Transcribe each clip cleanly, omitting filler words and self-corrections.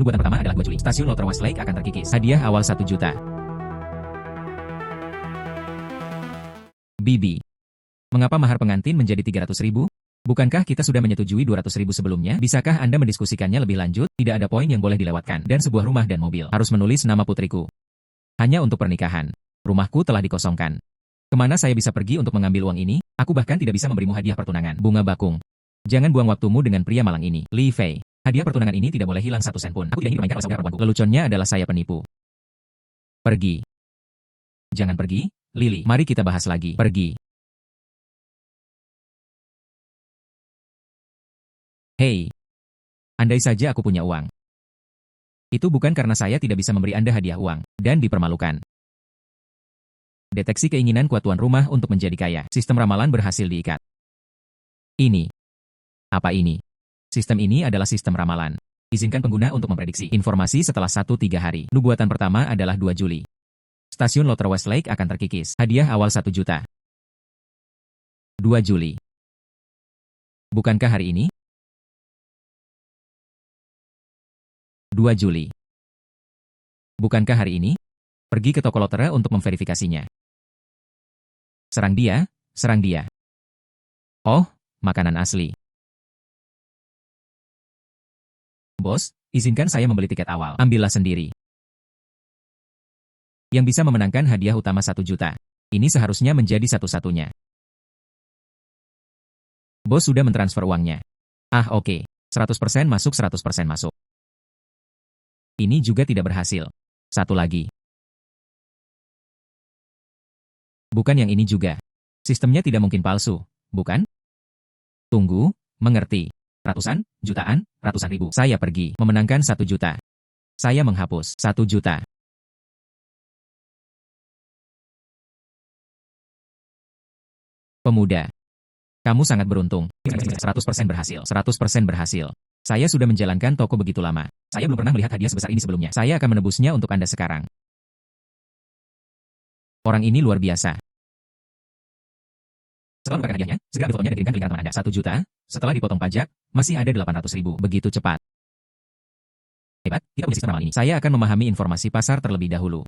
Nubuatan pertama adalah 2 Juli. Stasiun Lottery Westlake akan terkikis. Hadiah awal 1 juta. Bibi. Mengapa mahar pengantin menjadi 300.000? Bukankah kita sudah menyetujui 200.000 sebelumnya? Bisakah Anda mendiskusikannya lebih lanjut? Tidak ada poin yang boleh dilewatkan. Dan sebuah rumah dan mobil. Harus menulis nama putriku. Hanya untuk pernikahan. Rumahku telah dikosongkan. Kemana saya bisa pergi untuk mengambil uang ini? Aku bahkan tidak bisa memberimu hadiah pertunangan. Bunga bakung. Jangan buang waktumu dengan pria malang ini. Li Fei. Hadiah pertunangan ini tidak boleh hilang 1 sen pun. Aku tidak ingin dimainkan oleh saudara perempuanku. Leluconnya adalah saya penipu. Pergi. Jangan pergi, Lily. Mari kita bahas lagi. Pergi. Hei. Andai saja aku punya uang. Itu bukan karena saya tidak bisa memberi Anda hadiah uang, dan dipermalukan. Deteksi keinginan kuat tuan rumah untuk menjadi kaya. Sistem ramalan berhasil diikat. Ini. Apa ini? Sistem ini adalah sistem ramalan. Izinkan pengguna untuk memprediksi informasi setelah 1-3 hari. Nubuatan pertama adalah 2 Juli. Stasiun Lottery Westlake akan terkikis. Hadiah awal 1 juta. 2 Juli. Bukankah hari ini? 2 Juli. Bukankah hari ini? Pergi ke toko lotre untuk memverifikasinya. Serang dia, serang dia. Oh, makanan asli. Bos, izinkan saya membeli tiket awal. Ambillah sendiri. Yang bisa memenangkan hadiah utama 1 juta. Ini seharusnya menjadi satu-satunya. Bos sudah mentransfer uangnya. Ah oke, 100% masuk 100% masuk. Ini juga tidak berhasil. Satu lagi. Bukan yang ini juga. Sistemnya tidak mungkin palsu, bukan? Tunggu, mengerti. Ratusan, jutaan, ratusan ribu. Saya pergi, memenangkan 1 juta. Saya menghapus 1 juta. Pemuda. Kamu sangat beruntung. 100% berhasil. 100% berhasil. Saya sudah menjalankan toko begitu lama. Saya belum pernah melihat hadiah sebesar ini sebelumnya. Saya akan menebusnya untuk Anda sekarang. Orang ini luar biasa. Setelah membuka hadiahnya, segera ambil fotonya dan kirimkan ke link teman Anda. 1 juta, setelah dipotong pajak, masih ada 800.000. Begitu cepat. Hebat, kita punya sistem ramal ini. Saya akan memahami informasi pasar terlebih dahulu.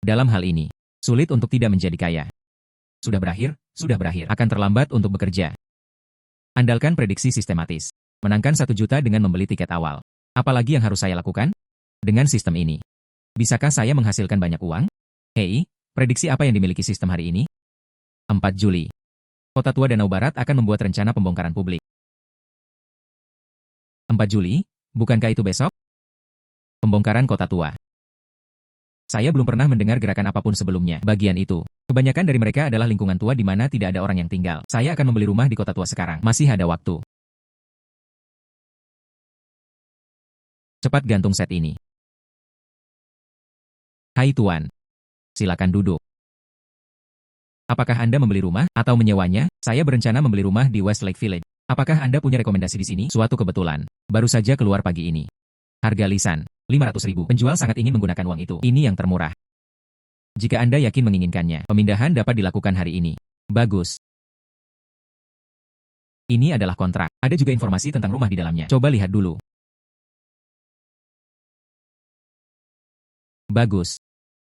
Dalam hal ini, sulit untuk tidak menjadi kaya. Sudah berakhir, akan terlambat untuk bekerja. Andalkan prediksi sistematis. Menangkan 1 juta dengan membeli tiket awal. Apalagi yang harus saya lakukan? Dengan sistem ini. Bisakah saya menghasilkan banyak uang? Hei, prediksi apa yang dimiliki sistem hari ini? 4 Juli. Kota Tua Danau Barat akan membuat rencana pembongkaran publik. 4 Juli, bukankah itu besok? Pembongkaran Kota Tua. Saya belum pernah mendengar gerakan apapun sebelumnya. Bagian itu, kebanyakan dari mereka adalah lingkungan tua di mana tidak ada orang yang tinggal. Saya akan membeli rumah di Kota Tua sekarang. Masih ada waktu. Cepat gantung set ini. Hai Tuan. Silakan duduk. Apakah Anda membeli rumah atau menyewanya? Saya berencana membeli rumah di Westlake Village. Apakah Anda punya rekomendasi di sini? Suatu kebetulan. Baru saja keluar pagi ini. Harga lisan. 500.000. Penjual sangat ingin menggunakan uang itu. Ini yang termurah. Jika Anda yakin menginginkannya, pemindahan dapat dilakukan hari ini. Bagus. Ini adalah kontrak. Ada juga informasi tentang rumah di dalamnya. Coba lihat dulu. Bagus.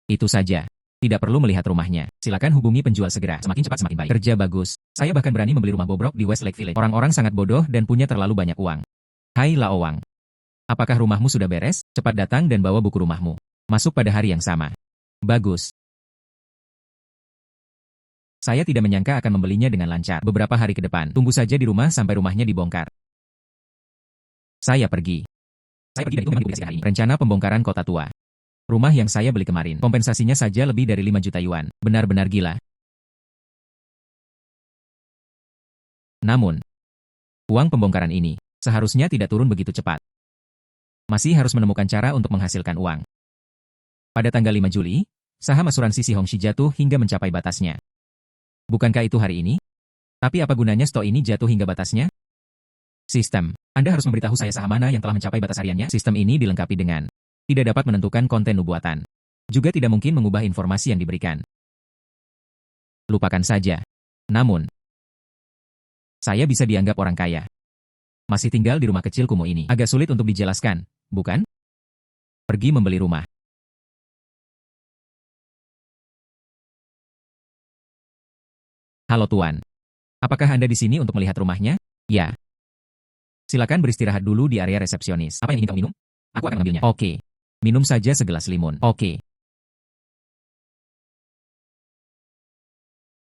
Itu saja. Tidak perlu melihat rumahnya. Silakan hubungi penjual segera. Semakin cepat semakin baik. Kerja bagus. Saya bahkan berani membeli rumah bobrok di Westlake Village. Orang-orang sangat bodoh dan punya terlalu banyak uang. Hai Laowang. Apakah rumahmu sudah beres? Cepat datang dan bawa buku rumahmu. Masuk pada hari yang sama. Bagus. Saya tidak menyangka akan membelinya dengan lancar beberapa hari ke depan. Tunggu saja di rumah sampai rumahnya dibongkar. Saya pergi. Saya pergi dan itu memang dipublikasi hari ini. Rencana pembongkaran Kota Tua. Rumah yang saya beli kemarin, kompensasinya saja lebih dari 5 juta yuan. Benar-benar gila. Namun, uang pembongkaran ini seharusnya tidak turun begitu cepat. Masih harus menemukan cara untuk menghasilkan uang. Pada tanggal 5 Juli, saham asuransi Si Hongxi jatuh hingga mencapai batasnya. Bukankah itu hari ini? Tapi apa gunanya stok ini jatuh hingga batasnya? Sistem. Anda harus memberitahu saya saham mana yang telah mencapai batas hariannya. Sistem ini dilengkapi dengan tidak dapat menentukan konten nubuatan. Juga tidak mungkin mengubah informasi yang diberikan. Lupakan saja. Namun, Saya bisa dianggap orang kaya. Masih tinggal di rumah kecil kumuh ini. Agak sulit untuk dijelaskan, bukan? Pergi membeli rumah. Halo Tuan. Apakah Anda di sini untuk melihat rumahnya? Ya. Silakan beristirahat dulu di area resepsionis. Apa yang ingin kamu minum? Aku akan mengambilnya. Oke. Minum saja segelas limun. Oke.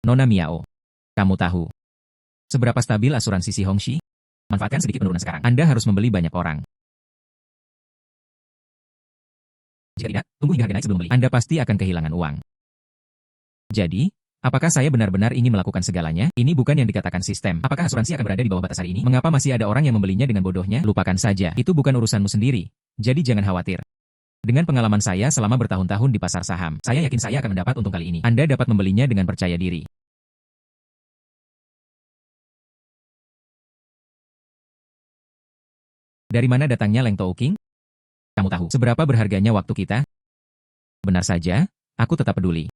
Nona Miao. Kamu tahu seberapa stabil asuransi si Hongxi? Manfaatkan sedikit penurunan sekarang. Anda harus membeli banyak orang. Jika tidak, tunggu hingga harga naik sebelum beli. Anda pasti akan kehilangan uang. Jadi, apakah saya benar-benar ingin melakukan segalanya? Ini bukan yang dikatakan sistem. Apakah asuransi akan berada di bawah batas hari ini? Mengapa masih ada orang yang membelinya dengan bodohnya? Lupakan saja. Itu bukan urusanmu sendiri. Jadi jangan khawatir. Dengan pengalaman saya selama bertahun-tahun di pasar saham, saya yakin saya akan mendapat untung kali ini. Anda dapat membelinya dengan percaya diri. Dari mana datangnya Leng Touking? Kamu tahu seberapa berharganya waktu kita? Benar saja, aku tetap peduli.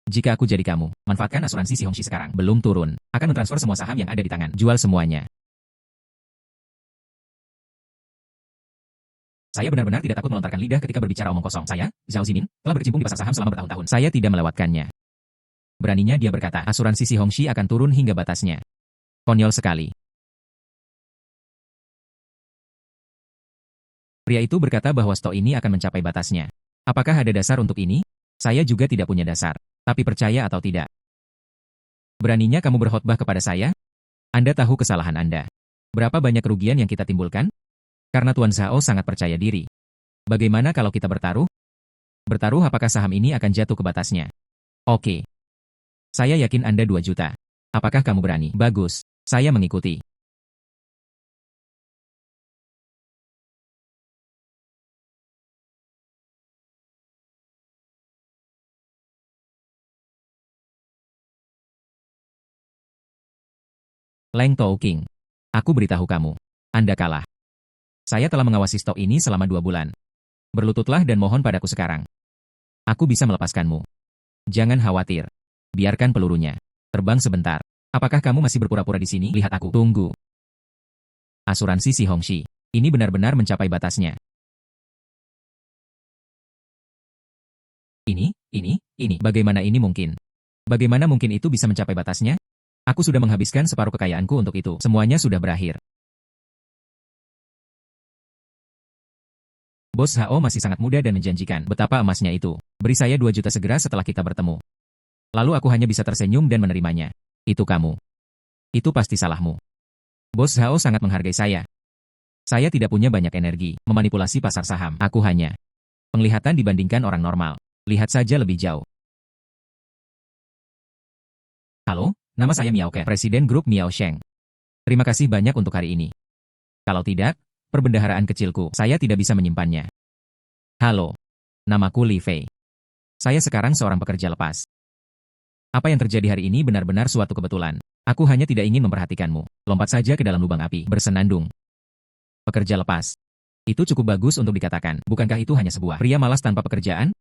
Jika aku jadi kamu, manfaatkan asuransi si Hongxi sekarang. Belum turun, akan mentransfer semua saham yang ada di tangan. Jual semuanya. Saya benar-benar tidak takut melontarkan lidah ketika berbicara omong kosong. Saya, Zhao Zimin, telah berkecimpung di pasar saham selama bertahun-tahun. Saya tidak melewatkannya. Beraninya dia berkata, asuransi si Hongxi akan turun hingga batasnya. Konyol sekali. Pria itu berkata bahwa stok ini akan mencapai batasnya. Apakah ada dasar untuk ini? Saya juga tidak punya dasar. Tapi percaya atau tidak? Beraninya kamu berkhotbah kepada saya? Anda tahu kesalahan Anda. Berapa banyak kerugian yang kita timbulkan? Karena Tuan Zhao sangat percaya diri. Bagaimana kalau kita bertaruh? Bertaruh apakah saham ini akan jatuh ke batasnya? Oke. Saya yakin Anda 2 juta. Apakah kamu berani? Bagus. Saya mengikuti. Leng Touking. Aku beritahu kamu. Anda kalah. Saya telah mengawasi stok ini selama 2 bulan. Berlututlah dan mohon padaku sekarang. Aku bisa melepaskanmu. Jangan khawatir. Biarkan pelurunya terbang sebentar. Apakah kamu masih berpura-pura di sini? Lihat aku. Tunggu. Asuransi si Hongxi. Ini benar-benar mencapai batasnya. Ini. Bagaimana ini mungkin? Bagaimana mungkin itu bisa mencapai batasnya? Aku sudah menghabiskan separuh kekayaanku untuk itu. Semuanya sudah berakhir. Bos Hao masih sangat muda dan menjanjikan. Betapa emasnya itu. Beri saya 2 juta segera setelah kita bertemu. Lalu aku hanya bisa tersenyum dan menerimanya. Itu kamu. Itu pasti salahmu. Bos Hao sangat menghargai saya. Saya tidak punya banyak energi memanipulasi pasar saham. Aku hanya penglihatan dibandingkan orang normal. Lihat saja lebih jauh. Halo, nama saya Miao Ke, Presiden Grup Miao Sheng. Terima kasih banyak untuk hari ini. Kalau tidak, perbendaharaan kecilku, saya tidak bisa menyimpannya. Halo, namaku Li Fei. Saya sekarang seorang pekerja lepas. Apa yang terjadi hari ini benar-benar suatu kebetulan. Aku hanya tidak ingin memperhatikanmu. Lompat saja ke dalam lubang api, bersenandung. Pekerja lepas. Itu cukup bagus untuk dikatakan. Bukankah itu hanya sebuah pria malas tanpa pekerjaan?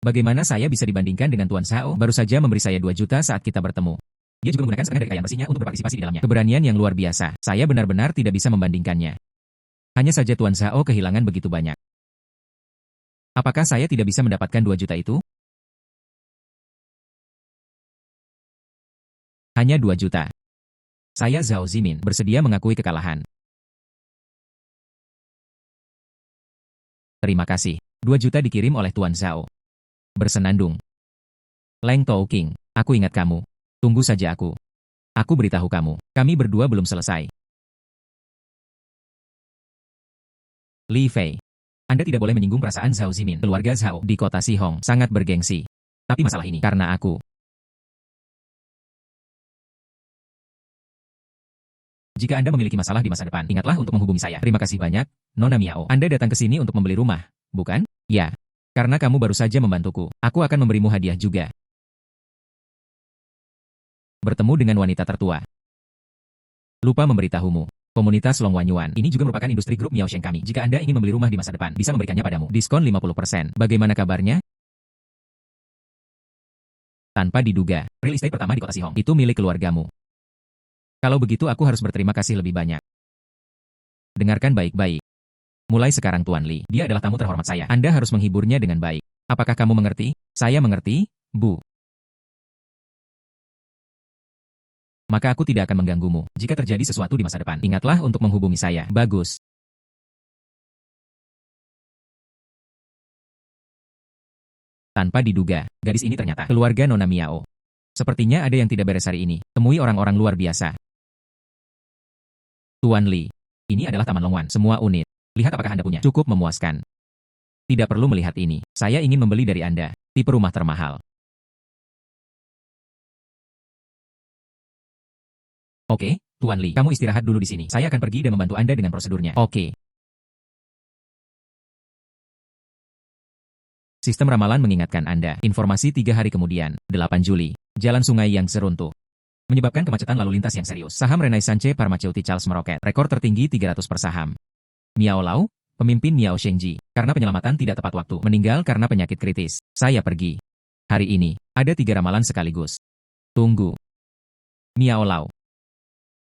Bagaimana saya bisa dibandingkan dengan Tuan Zhao? Baru saja memberi saya 2 juta saat kita bertemu. Dia juga menggunakan setengah dari kekayaan bersihnya untuk berpartisipasi di dalamnya. Keberanian yang luar biasa. Saya benar-benar tidak bisa membandingkannya. Hanya saja Tuan Zhao kehilangan begitu banyak. Apakah saya tidak bisa mendapatkan 2 juta itu? Hanya 2 juta. Saya Zhao Zimin, bersedia mengakui kekalahan. Terima kasih. 2 juta dikirim oleh Tuan Zhao. Bersenandung. Leng Touking, aku ingat kamu. Tunggu saja aku. Aku beritahu kamu, kami berdua belum selesai. Li Fei. Anda tidak boleh menyinggung perasaan Zhao Zimin. Keluarga Zhao di kota Sihong sangat bergengsi. Tapi masalah ini karena aku. Jika Anda memiliki masalah di masa depan, ingatlah untuk menghubungi saya. Terima kasih banyak, Nona Miao. Anda datang ke sini untuk membeli rumah, bukan? Ya. Karena kamu baru saja membantuku, aku akan memberimu hadiah juga. Bertemu dengan wanita tertua. Lupa memberitahumu. Komunitas Long Wanyuan ini juga merupakan industri grup Miao Sheng kami. Jika Anda ingin membeli rumah di masa depan, bisa memberikannya padamu. Diskon 50%. Bagaimana kabarnya? Tanpa diduga, real estate pertama di kota Sihong itu milik keluargamu. Kalau begitu aku harus berterima kasih lebih banyak. Dengarkan baik-baik. Mulai sekarang Tuan Li, dia adalah tamu terhormat saya. Anda harus menghiburnya dengan baik. Apakah kamu mengerti? Saya mengerti, Bu. Maka aku tidak akan mengganggumu. Jika terjadi sesuatu di masa depan, ingatlah untuk menghubungi saya. Bagus. Tanpa diduga, gadis ini ternyata keluarga Nona Miao. Sepertinya ada yang tidak beres hari ini. Temui orang-orang luar biasa. Tuan Li, ini adalah Taman Longwan, semua unit. Lihat apakah Anda punya. Cukup memuaskan. Tidak perlu melihat ini. Saya ingin membeli dari Anda. Tipe rumah termahal. Oke, Tuan Li, kamu istirahat dulu di sini. Saya akan pergi dan membantu Anda dengan prosedurnya. Oke. Sistem ramalan mengingatkan Anda. Informasi 3 hari kemudian, 8 Juli. Jalan sungai yang seruntuh. Menyebabkan kemacetan lalu lintas yang serius. Saham Renaissance Pharmaceutical Charles meroket. Rekor tertinggi 300 per saham. Miao Lau, pemimpin Miao Shengji, karena penyelamatan tidak tepat waktu, meninggal karena penyakit kritis. Saya pergi. Hari ini, ada 3 ramalan sekaligus. Tunggu. Miao Lau.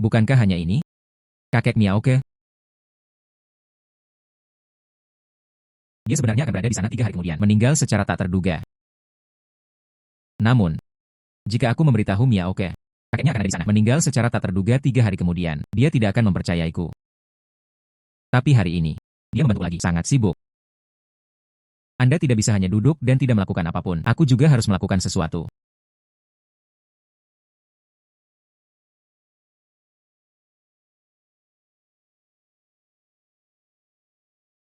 Bukankah hanya ini? Kakek Miao ke? Dia sebenarnya akan berada di sana 3 hari kemudian, meninggal secara tak terduga. Namun, jika aku memberitahu Miao ke, kakeknya akan ada di sana, meninggal secara tak terduga 3 hari kemudian, dia tidak akan mempercayaiku. Tapi hari ini, dia membantu lagi, sangat sibuk. Anda tidak bisa hanya duduk dan tidak melakukan apapun. Aku juga harus melakukan sesuatu.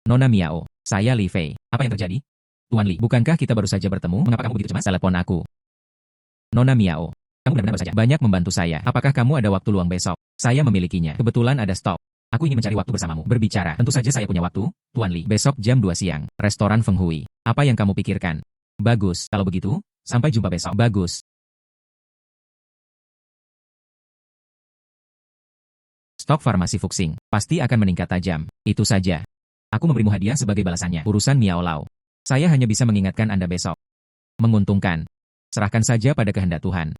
Nona Miao, saya Li Fei. Apa yang terjadi? Tuan Li, bukankah kita baru saja bertemu? Mengapa kamu begitu cemas? Telepon aku. Nona Miao, kamu benar-benar baru saja banyak membantu saya. Apakah kamu ada waktu luang besok? Saya memilikinya. Kebetulan ada stok. Aku ingin mencari waktu bersamamu. Berbicara. Tentu saja saya punya waktu, Tuan Li. Besok jam 2 siang. Restoran Feng Hui. Apa yang kamu pikirkan? Bagus. Kalau begitu, sampai jumpa besok. Bagus. Stok farmasi Fuxing pasti akan meningkat tajam. Itu saja. Aku memberimu hadiah sebagai balasannya. Urusan Miao Lau. Saya hanya bisa mengingatkan Anda besok. Menguntungkan. Serahkan saja pada kehendak Tuhan.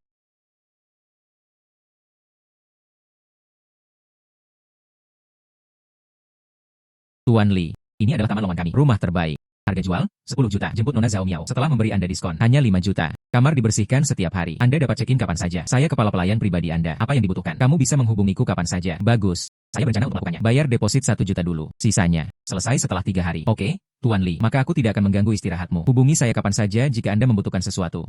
Tuan Li, ini adalah taman Longwan kami. Rumah terbaik. Harga jual, 10 juta. Jemput Nona Zhao Miao. Setelah memberi Anda diskon, hanya 5 juta. Kamar dibersihkan setiap hari. Anda dapat check-in kapan saja. Saya kepala pelayan pribadi Anda. Apa yang dibutuhkan? Kamu bisa menghubungiku kapan saja. Bagus. Saya berencana untuk melakukannya. Bayar deposit 1 juta dulu. Sisanya, selesai setelah 3 hari. Oke, Tuan Li. Maka aku tidak akan mengganggu istirahatmu. Hubungi saya kapan saja jika Anda membutuhkan sesuatu.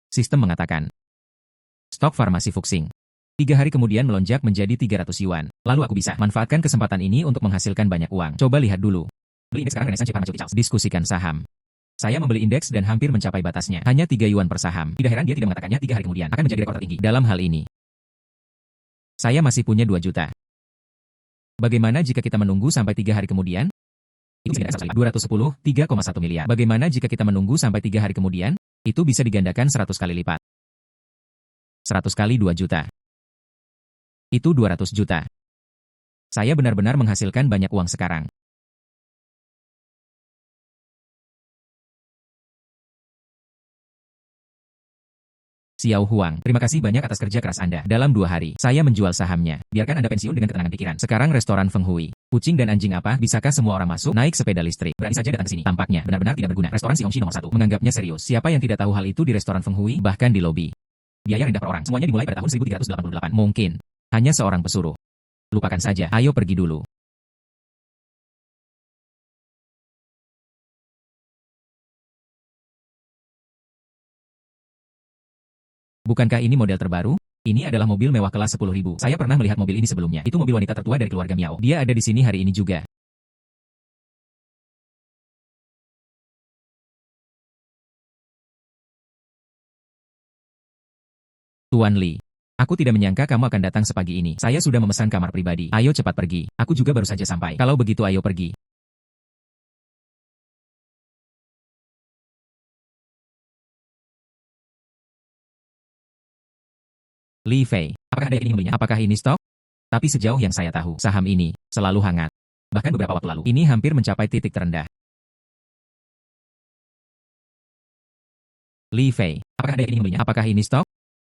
Sistem mengatakan. Stok farmasi Fuxing. 3 hari kemudian melonjak menjadi 300 yuan. Lalu aku bisa manfaatkan kesempatan ini untuk menghasilkan banyak uang. Coba lihat dulu. Beli indeks sekarang Renaissance Pharmaceutical. Diskusikan saham. Saya membeli indeks dan hampir mencapai batasnya. Hanya 3 yuan per saham. Tidak heran dia tidak mengatakannya 3 hari kemudian akan menjadi rekor tertinggi. Dalam hal ini, saya masih punya 2 juta. Bagaimana jika kita menunggu sampai 3 hari kemudian? Itu bisa digandakan 210, 3,1 miliar. Bagaimana jika kita menunggu sampai 3 hari kemudian? Itu bisa digandakan 100 kali lipat. 100 kali 2 juta. Itu 200 juta. Saya benar-benar menghasilkan banyak uang sekarang. Xiao Huang, terima kasih banyak atas kerja keras Anda. Dalam 2 hari, saya menjual sahamnya. Biarkan Anda pensiun dengan ketenangan pikiran. Sekarang restoran Feng Hui. Kucing dan anjing apa? Bisakah semua orang masuk? Naik sepeda listrik. Berani saja datang ke sini. Tampaknya benar-benar tidak berguna. Restoran Si Hongxi nomor 1 menganggapnya serius. Siapa yang tidak tahu hal itu di restoran Feng Hui? Bahkan di lobi. Biaya rendah per orang. Semuanya dimulai pada tahun 1388. Mungkin. Hanya seorang pesuruh. Lupakan saja. Ayo pergi dulu. Bukankah ini model terbaru? Ini adalah mobil mewah kelas 10.000. Saya pernah melihat mobil ini sebelumnya. Itu mobil wanita tertua dari keluarga Miao. Dia ada di sini hari ini juga. Tuan Li, aku tidak menyangka kamu akan datang sepagi ini. Saya sudah memesan kamar pribadi. Ayo cepat pergi. Aku juga baru saja sampai. Kalau begitu ayo pergi. Li Fei, apakah ada yang ingin membelinya? Apakah ini stok? Tapi sejauh yang saya tahu, saham ini selalu hangat. Bahkan beberapa waktu lalu, ini hampir mencapai titik terendah. Li Fei, apakah ada yang ingin membelinya? Apakah ini stok?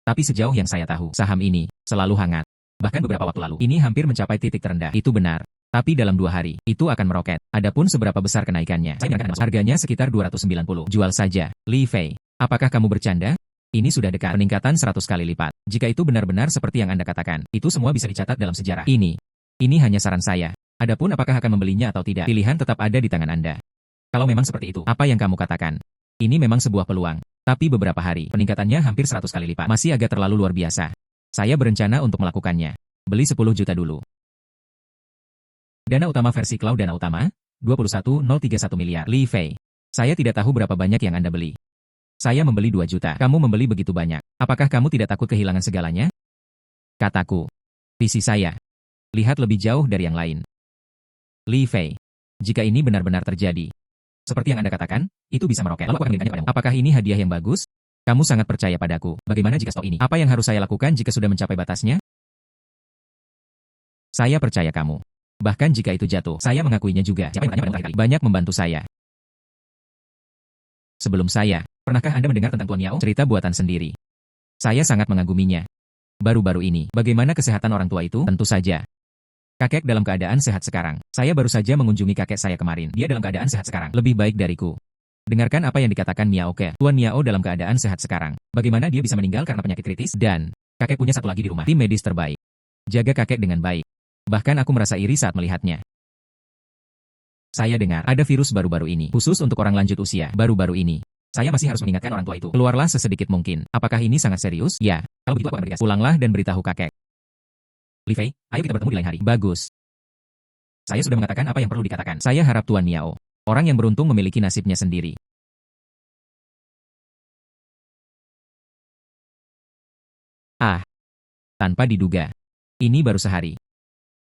Tapi sejauh yang saya tahu, saham ini selalu hangat. Bahkan beberapa waktu lalu, ini hampir mencapai titik terendah. Itu benar. Tapi dalam 2 hari, itu akan meroket. Adapun seberapa besar kenaikannya, saya menyarankan Anda harganya sekitar 290. Jual saja. Li Fei, apakah kamu bercanda? Ini sudah dekat. Peningkatan 100 kali lipat. Jika itu benar-benar seperti yang Anda katakan, itu semua bisa dicatat dalam sejarah. Ini hanya saran saya. Adapun apakah akan membelinya atau tidak, pilihan tetap ada di tangan Anda. Kalau memang seperti itu, apa yang kamu katakan? Ini memang sebuah peluang. Tapi beberapa hari, peningkatannya hampir 100 kali lipat. Masih agak terlalu luar biasa. Saya berencana untuk melakukannya. Beli 10 juta dulu. Dana utama versi cloud dana utama, 21,031 miliar. Li Fei, saya tidak tahu berapa banyak yang Anda beli. Saya membeli 2 juta. Kamu membeli begitu banyak. Apakah kamu tidak takut kehilangan segalanya? Kataku. Visi saya. Lihat lebih jauh dari yang lain. Li Fei, jika ini benar-benar terjadi, seperti yang Anda katakan, itu bisa meroket. Lalu aku akan memberikannya padamu. Apakah ini hadiah yang bagus? Kamu sangat percaya padaku. Bagaimana jika stok ini? Apa yang harus saya lakukan jika sudah mencapai batasnya? Saya percaya kamu. Bahkan jika itu jatuh, saya mengakuinya juga. Siapa yang bertanya padamu terakhir kali? Banyak membantu saya. Sebelum saya, pernahkah Anda mendengar tentang Tuan Yao? Cerita buatan sendiri. Saya sangat mengaguminya. Baru-baru ini, bagaimana kesehatan orang tua itu? Tentu saja. Kakek dalam keadaan sehat sekarang. Saya baru saja mengunjungi kakek saya kemarin. Dia dalam keadaan sehat sekarang. Lebih baik dariku. Dengarkan apa yang dikatakan Miao Ke. Tuan Miao dalam keadaan sehat sekarang. Bagaimana dia bisa meninggal karena penyakit kritis? Dan, kakek punya satu lagi di rumah. Tim medis terbaik. Jaga kakek dengan baik. Bahkan aku merasa iri saat melihatnya. Saya dengar ada virus baru-baru ini, khusus untuk orang lanjut usia. Baru-baru ini. Saya masih harus mengingatkan orang tua itu. Keluarlah sesedikit mungkin. Apakah ini sangat serius? Ya. Kalau begitu aku akan berikan. Pulanglah dan beritahu kakek. Li Fei, ayo kita bertemu di lain hari. Bagus. Saya sudah mengatakan apa yang perlu dikatakan. Saya harap Tuan Miao, orang yang beruntung memiliki nasibnya sendiri. Ah. Tanpa diduga. Ini baru sehari.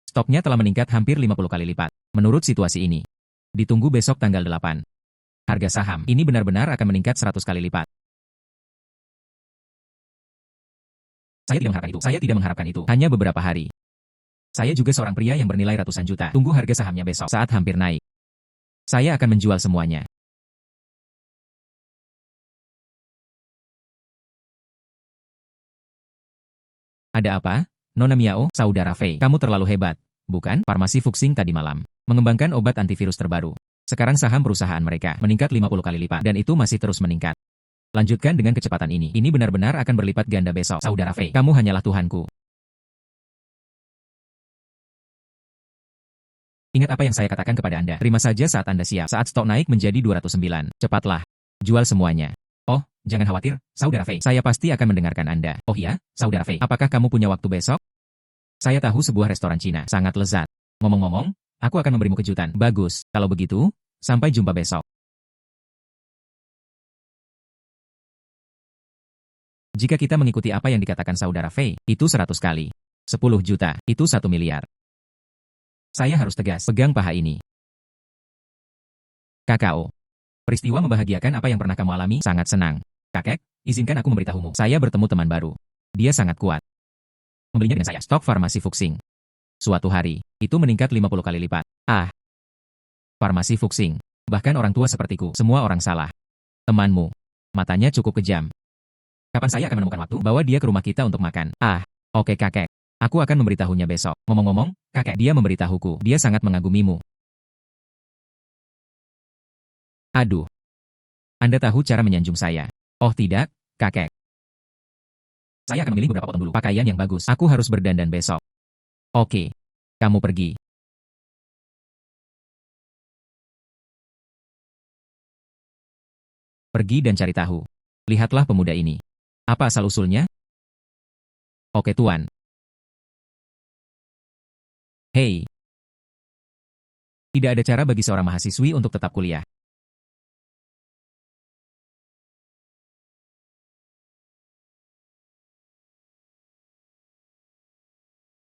Stoknya telah meningkat hampir 50 kali lipat. Menurut situasi ini. Ditunggu besok tanggal 8. Harga saham ini benar-benar akan meningkat 100 kali lipat. Saya tidak mengharapkan itu. Hanya beberapa hari. Saya juga seorang pria yang bernilai ratusan juta. Tunggu harga sahamnya besok saat hampir naik. Saya akan menjual semuanya. Ada apa? Nona Miao, saudara Fei, kamu terlalu hebat, bukan? Farmasi Fuxing tadi malam mengembangkan obat antivirus terbaru. Sekarang saham perusahaan mereka meningkat 50 kali lipat dan itu masih terus meningkat. Lanjutkan dengan kecepatan ini. Ini benar-benar akan berlipat ganda besok, saudara Fei. Kamu hanyalah Tuhanku. Ingat apa yang saya katakan kepada Anda. Terima saja saat Anda siap. Saat stok naik menjadi 209. Cepatlah. Jual semuanya. Oh, jangan khawatir, saudara Fei. Saya pasti akan mendengarkan Anda. Oh iya, saudara Fei. Apakah kamu punya waktu besok? Saya tahu sebuah restoran Cina sangat lezat. Ngomong-ngomong, aku akan memberimu kejutan. Bagus. Kalau begitu, sampai jumpa besok. Jika kita mengikuti apa yang dikatakan saudara Fei, itu 100 kali. 10 juta, itu 1 miliar. Saya harus tegas. Pegang paha ini. Kakao. Peristiwa membahagiakan apa yang pernah kamu alami? Sangat senang. Kakek, izinkan aku memberitahumu. Saya bertemu teman baru. Dia sangat kuat. Membelinya dengan saya. Stok farmasi Fuxing. Suatu hari, itu meningkat 50 kali lipat. Ah. Farmasi Fuxing. Bahkan orang tua sepertiku, semua orang salah. Temanmu. Matanya cukup kejam. Kapan saya akan menemukan waktu? Bawa dia ke rumah kita untuk makan. Ah. Oke kakek. Aku akan memberitahunya besok. Ngomong-ngomong, kakek, dia memberitahuku. Dia sangat mengagumimu. Aduh. Anda tahu cara menyanjung saya. Oh tidak, kakek. Saya akan memilih beberapa potong dulu. Pakaian yang bagus. Aku harus berdandan besok. Oke. Kamu pergi. Pergi dan cari tahu. Lihatlah pemuda ini. Apa asal-usulnya? Oke tuan. Hei. Tidak ada cara bagi seorang mahasiswi untuk tetap kuliah.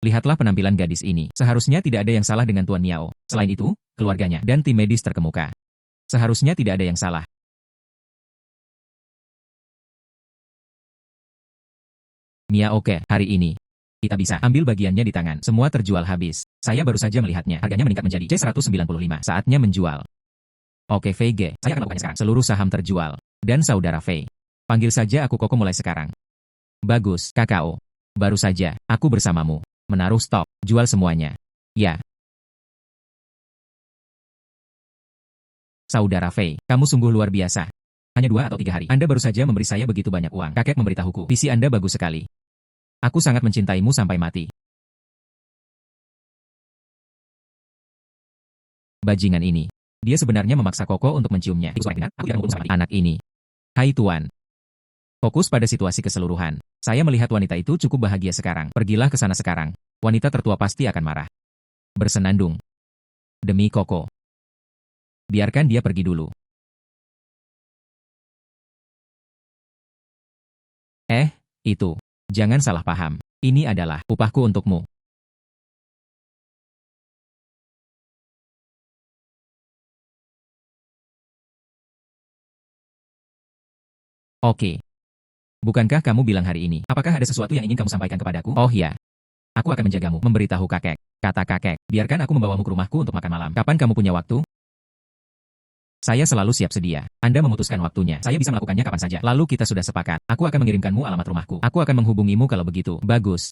Lihatlah penampilan gadis ini. Seharusnya tidak ada yang salah dengan Tuan Miao. Selain itu, keluarganya dan tim medis terkemuka. Seharusnya tidak ada yang salah. Miao Ke, hari ini, kita bisa ambil bagiannya di tangan. Semua terjual habis. Saya baru saja melihatnya. Harganya meningkat menjadi C195. Saatnya menjual. Oke Fei Ge, saya akan melakukannya sekarang. Seluruh saham terjual. Dan saudara Fei. Panggil saja aku Koko mulai sekarang. Bagus, Kakao. Baru saja, aku bersamamu. Menaruh stok, jual semuanya. Ya. Saudara Fei, kamu sungguh luar biasa. Hanya 2 atau 3 hari. Anda baru saja memberi saya begitu banyak uang. Kakek memberitahuku. Visi Anda bagus sekali. Aku sangat mencintaimu sampai mati. Bajingan ini. Dia sebenarnya memaksa Koko untuk menciumnya. Aku tidak membunuh sama anak ini. Hai Tuan. Fokus pada situasi keseluruhan. Saya melihat wanita itu cukup bahagia sekarang. Pergilah ke sana sekarang. Wanita tertua pasti akan marah. Bersenandung. Demi Koko. Biarkan dia pergi dulu. Itu. Jangan salah paham. Ini adalah upahku untukmu. Oke. Bukankah kamu bilang hari ini? Apakah ada sesuatu yang ingin kamu sampaikan kepadaku? Oh ya. Aku akan menjagamu. Memberitahu kakek. Kata kakek. Biarkan aku membawamu ke rumahku untuk makan malam. Kapan kamu punya waktu? Saya selalu siap sedia. Anda memutuskan waktunya. Saya bisa melakukannya kapan saja. Lalu kita sudah sepakat. Aku akan mengirimkanmu alamat rumahku. Aku akan menghubungimu kalau begitu. Bagus.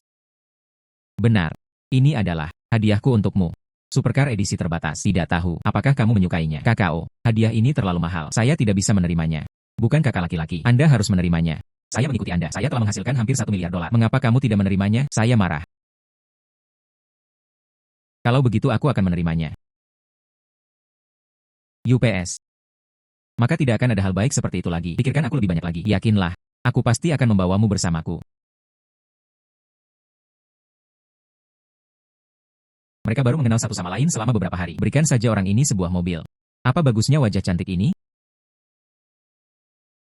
Benar. Ini adalah hadiahku untukmu. Supercar edisi terbatas. Tidak tahu apakah kamu menyukainya. Kakao, hadiah ini terlalu mahal. Saya tidak bisa menerimanya. Bukan kakak laki-laki. Anda harus menerimanya. Saya mengikuti Anda. Saya telah menghasilkan hampir $1 miliar. Mengapa kamu tidak menerimanya? Saya marah. Kalau begitu aku akan menerimanya. UPS. Maka tidak akan ada hal baik seperti itu lagi. Pikirkan aku lebih banyak lagi. Yakinlah. Aku pasti akan membawamu bersamaku. Mereka baru mengenal satu sama lain selama beberapa hari. Berikan saja orang ini sebuah mobil. Apa bagusnya wajah cantik ini?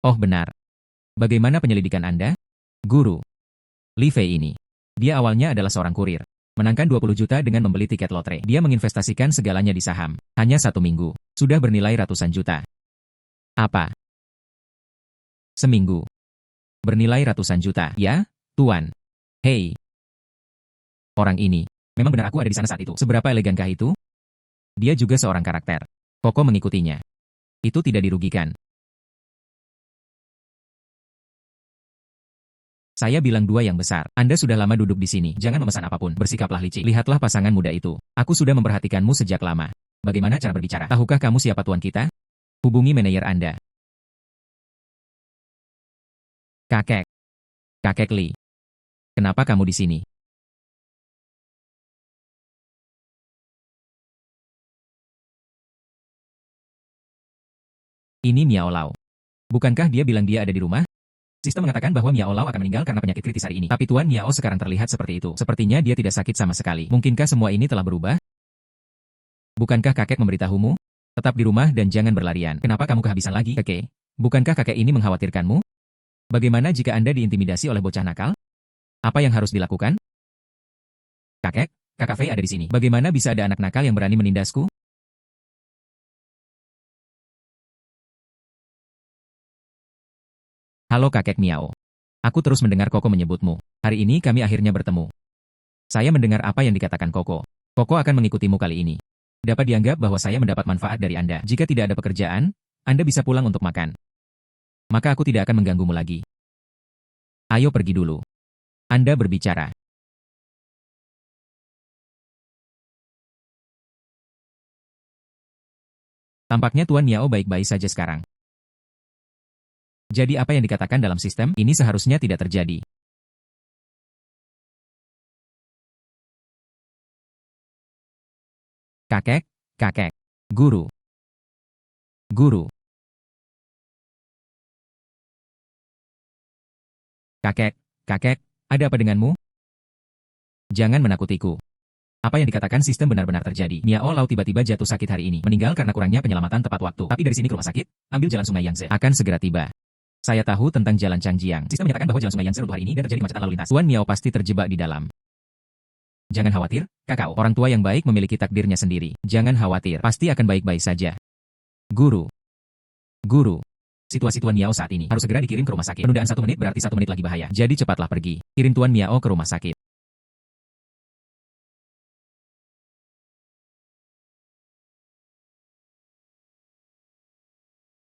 Oh benar. Bagaimana penyelidikan Anda? Guru. Li Fei ini. Dia awalnya adalah seorang kurir. Menangkan 20 juta dengan membeli tiket lotre. Dia menginvestasikan segalanya di saham. Hanya 1 minggu. Sudah bernilai ratusan juta. Apa? Seminggu. Bernilai ratusan juta. Ya, Tuan. Hei. Orang ini. Memang benar aku ada di sana saat itu. Seberapa elegankah itu? Dia juga seorang karakter. Koko mengikutinya. Itu tidak dirugikan. Saya bilang 2 yang besar. Anda sudah lama duduk di sini. Jangan memesan apapun. Bersikaplah licik. Lihatlah pasangan muda itu. Aku sudah memperhatikanmu sejak lama. Bagaimana cara berbicara? Tahukah kamu siapa tuan kita? Hubungi manajer Anda. Kakek. Kakek Li. Kenapa kamu di sini? Ini Miao Lao. Bukankah dia bilang dia ada di rumah? Sistem mengatakan bahwa Miao Lao akan meninggal karena penyakit kritis hari ini. Tapi Tuan Miao sekarang terlihat seperti itu. Sepertinya dia tidak sakit sama sekali. Mungkinkah semua ini telah berubah? Bukankah kakek memberitahumu? Tetap di rumah dan jangan berlarian. Kenapa kamu kehabisan lagi, kakek? Bukankah kakek ini mengkhawatirkanmu? Bagaimana jika Anda diintimidasi oleh bocah nakal? Apa yang harus dilakukan? Kakek, Kakak Fei ada di sini. Bagaimana bisa ada anak nakal yang berani menindasku? Halo kakek Miao. Aku terus mendengar Koko menyebutmu. Hari ini kami akhirnya bertemu. Saya mendengar apa yang dikatakan Koko. Koko akan mengikutimu kali ini. Dapat dianggap bahwa saya mendapat manfaat dari Anda. Jika tidak ada pekerjaan, Anda bisa pulang untuk makan. Maka aku tidak akan mengganggumu lagi. Ayo pergi dulu. Anda berbicara. Tampaknya Tuan Miao baik-baik saja sekarang. Jadi apa yang dikatakan dalam sistem, ini seharusnya tidak terjadi. Kakek, kakek, guru, guru, kakek, kakek, ada apa denganmu? Jangan menakutiku. Apa yang dikatakan sistem benar-benar terjadi. Miao Lao tiba-tiba jatuh sakit hari ini. Meninggal karena kurangnya penyelamatan tepat waktu. Tapi dari sini ke rumah sakit, ambil jalan sungai Yangtze. Akan segera tiba. Saya tahu tentang jalan Changjiang. Sistem menyatakan bahwa jalan sungai Yangtze runtuh hari ini dan terjadi kemacetan lalu lintas. Tuan Miao pasti terjebak di dalam. Jangan khawatir, kakao. Orang tua yang baik memiliki takdirnya sendiri. Jangan khawatir, pasti akan baik-baik saja. Guru. Guru. Situasi Tuan Miao saat ini harus segera dikirim ke rumah sakit. Penundaan 1 menit berarti 1 menit lagi bahaya. Jadi cepatlah pergi. Kirim Tuan Miao ke rumah sakit.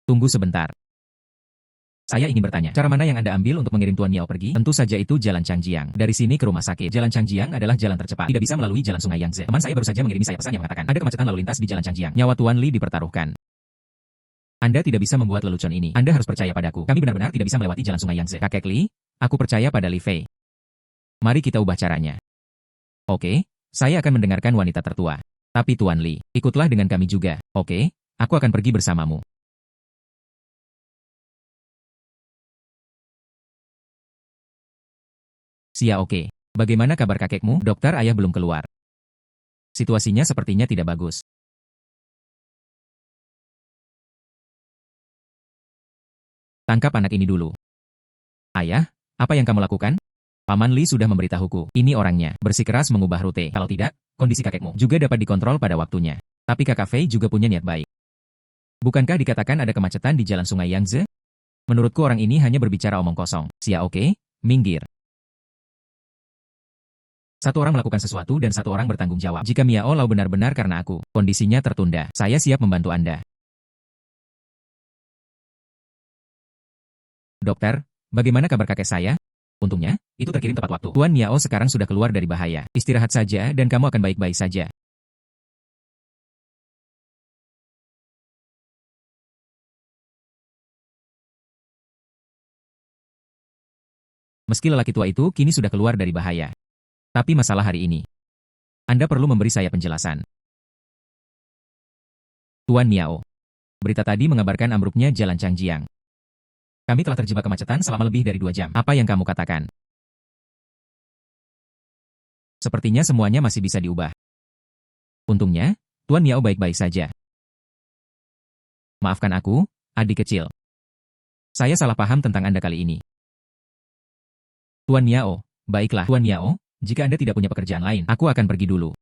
Tunggu sebentar. Saya ingin bertanya, cara mana yang Anda ambil untuk mengirim Tuan Miao pergi? Tentu saja itu Jalan Changjiang. Dari sini ke rumah sakit. Jalan Changjiang adalah jalan tercepat. Tidak bisa melalui jalan Sungai Yangtze. Teman saya baru saja mengirimi saya pesan yang mengatakan, ada kemacetan lalu lintas di Jalan Changjiang. Nyawa Tuan Li dipertaruhkan. Anda tidak bisa membuat lelucon ini. Anda harus percaya padaku. Kami benar-benar tidak bisa melewati jalan Sungai Yangtze. Kakek Li, aku percaya pada Li Fei. Mari kita ubah caranya. Oke, saya akan mendengarkan wanita tertua. Tapi Tuan Li, ikutlah dengan kami juga. Oke, aku akan pergi bersamamu. Sia oke. Bagaimana kabar kakekmu? Dokter ayah belum keluar. Situasinya sepertinya tidak bagus. Tangkap anak ini dulu. Ayah, apa yang kamu lakukan? Paman Li sudah memberitahuku. Ini orangnya. Bersikeras mengubah rute. Kalau tidak, kondisi kakekmu juga dapat dikontrol pada waktunya. Tapi kakak Fei juga punya niat baik. Bukankah dikatakan ada kemacetan di jalan Sungai Yangtze? Menurutku orang ini hanya berbicara omong kosong. Sia oke, minggir. Satu orang melakukan sesuatu dan satu orang bertanggung jawab. Jika Miao Lao benar-benar karena aku, kondisinya tertunda. Saya siap membantu Anda. Dokter, bagaimana kabar kakek saya? Untungnya, itu terkirim tepat waktu. Tuan Miao sekarang sudah keluar dari bahaya. Istirahat saja dan kamu akan baik-baik saja. Meski lelaki tua itu kini sudah keluar dari bahaya. Tapi masalah hari ini. Anda perlu memberi saya penjelasan. Tuan Miao. Berita tadi mengabarkan ambruknya Jalan Changjiang. Kami telah terjebak kemacetan selama lebih dari 2 jam. Apa yang kamu katakan? Sepertinya semuanya masih bisa diubah. Untungnya, Tuan Miao baik-baik saja. Maafkan aku, adik kecil. Saya salah paham tentang Anda kali ini. Tuan Miao, baiklah. Tuan Miao, jika Anda tidak punya pekerjaan lain, aku akan pergi dulu.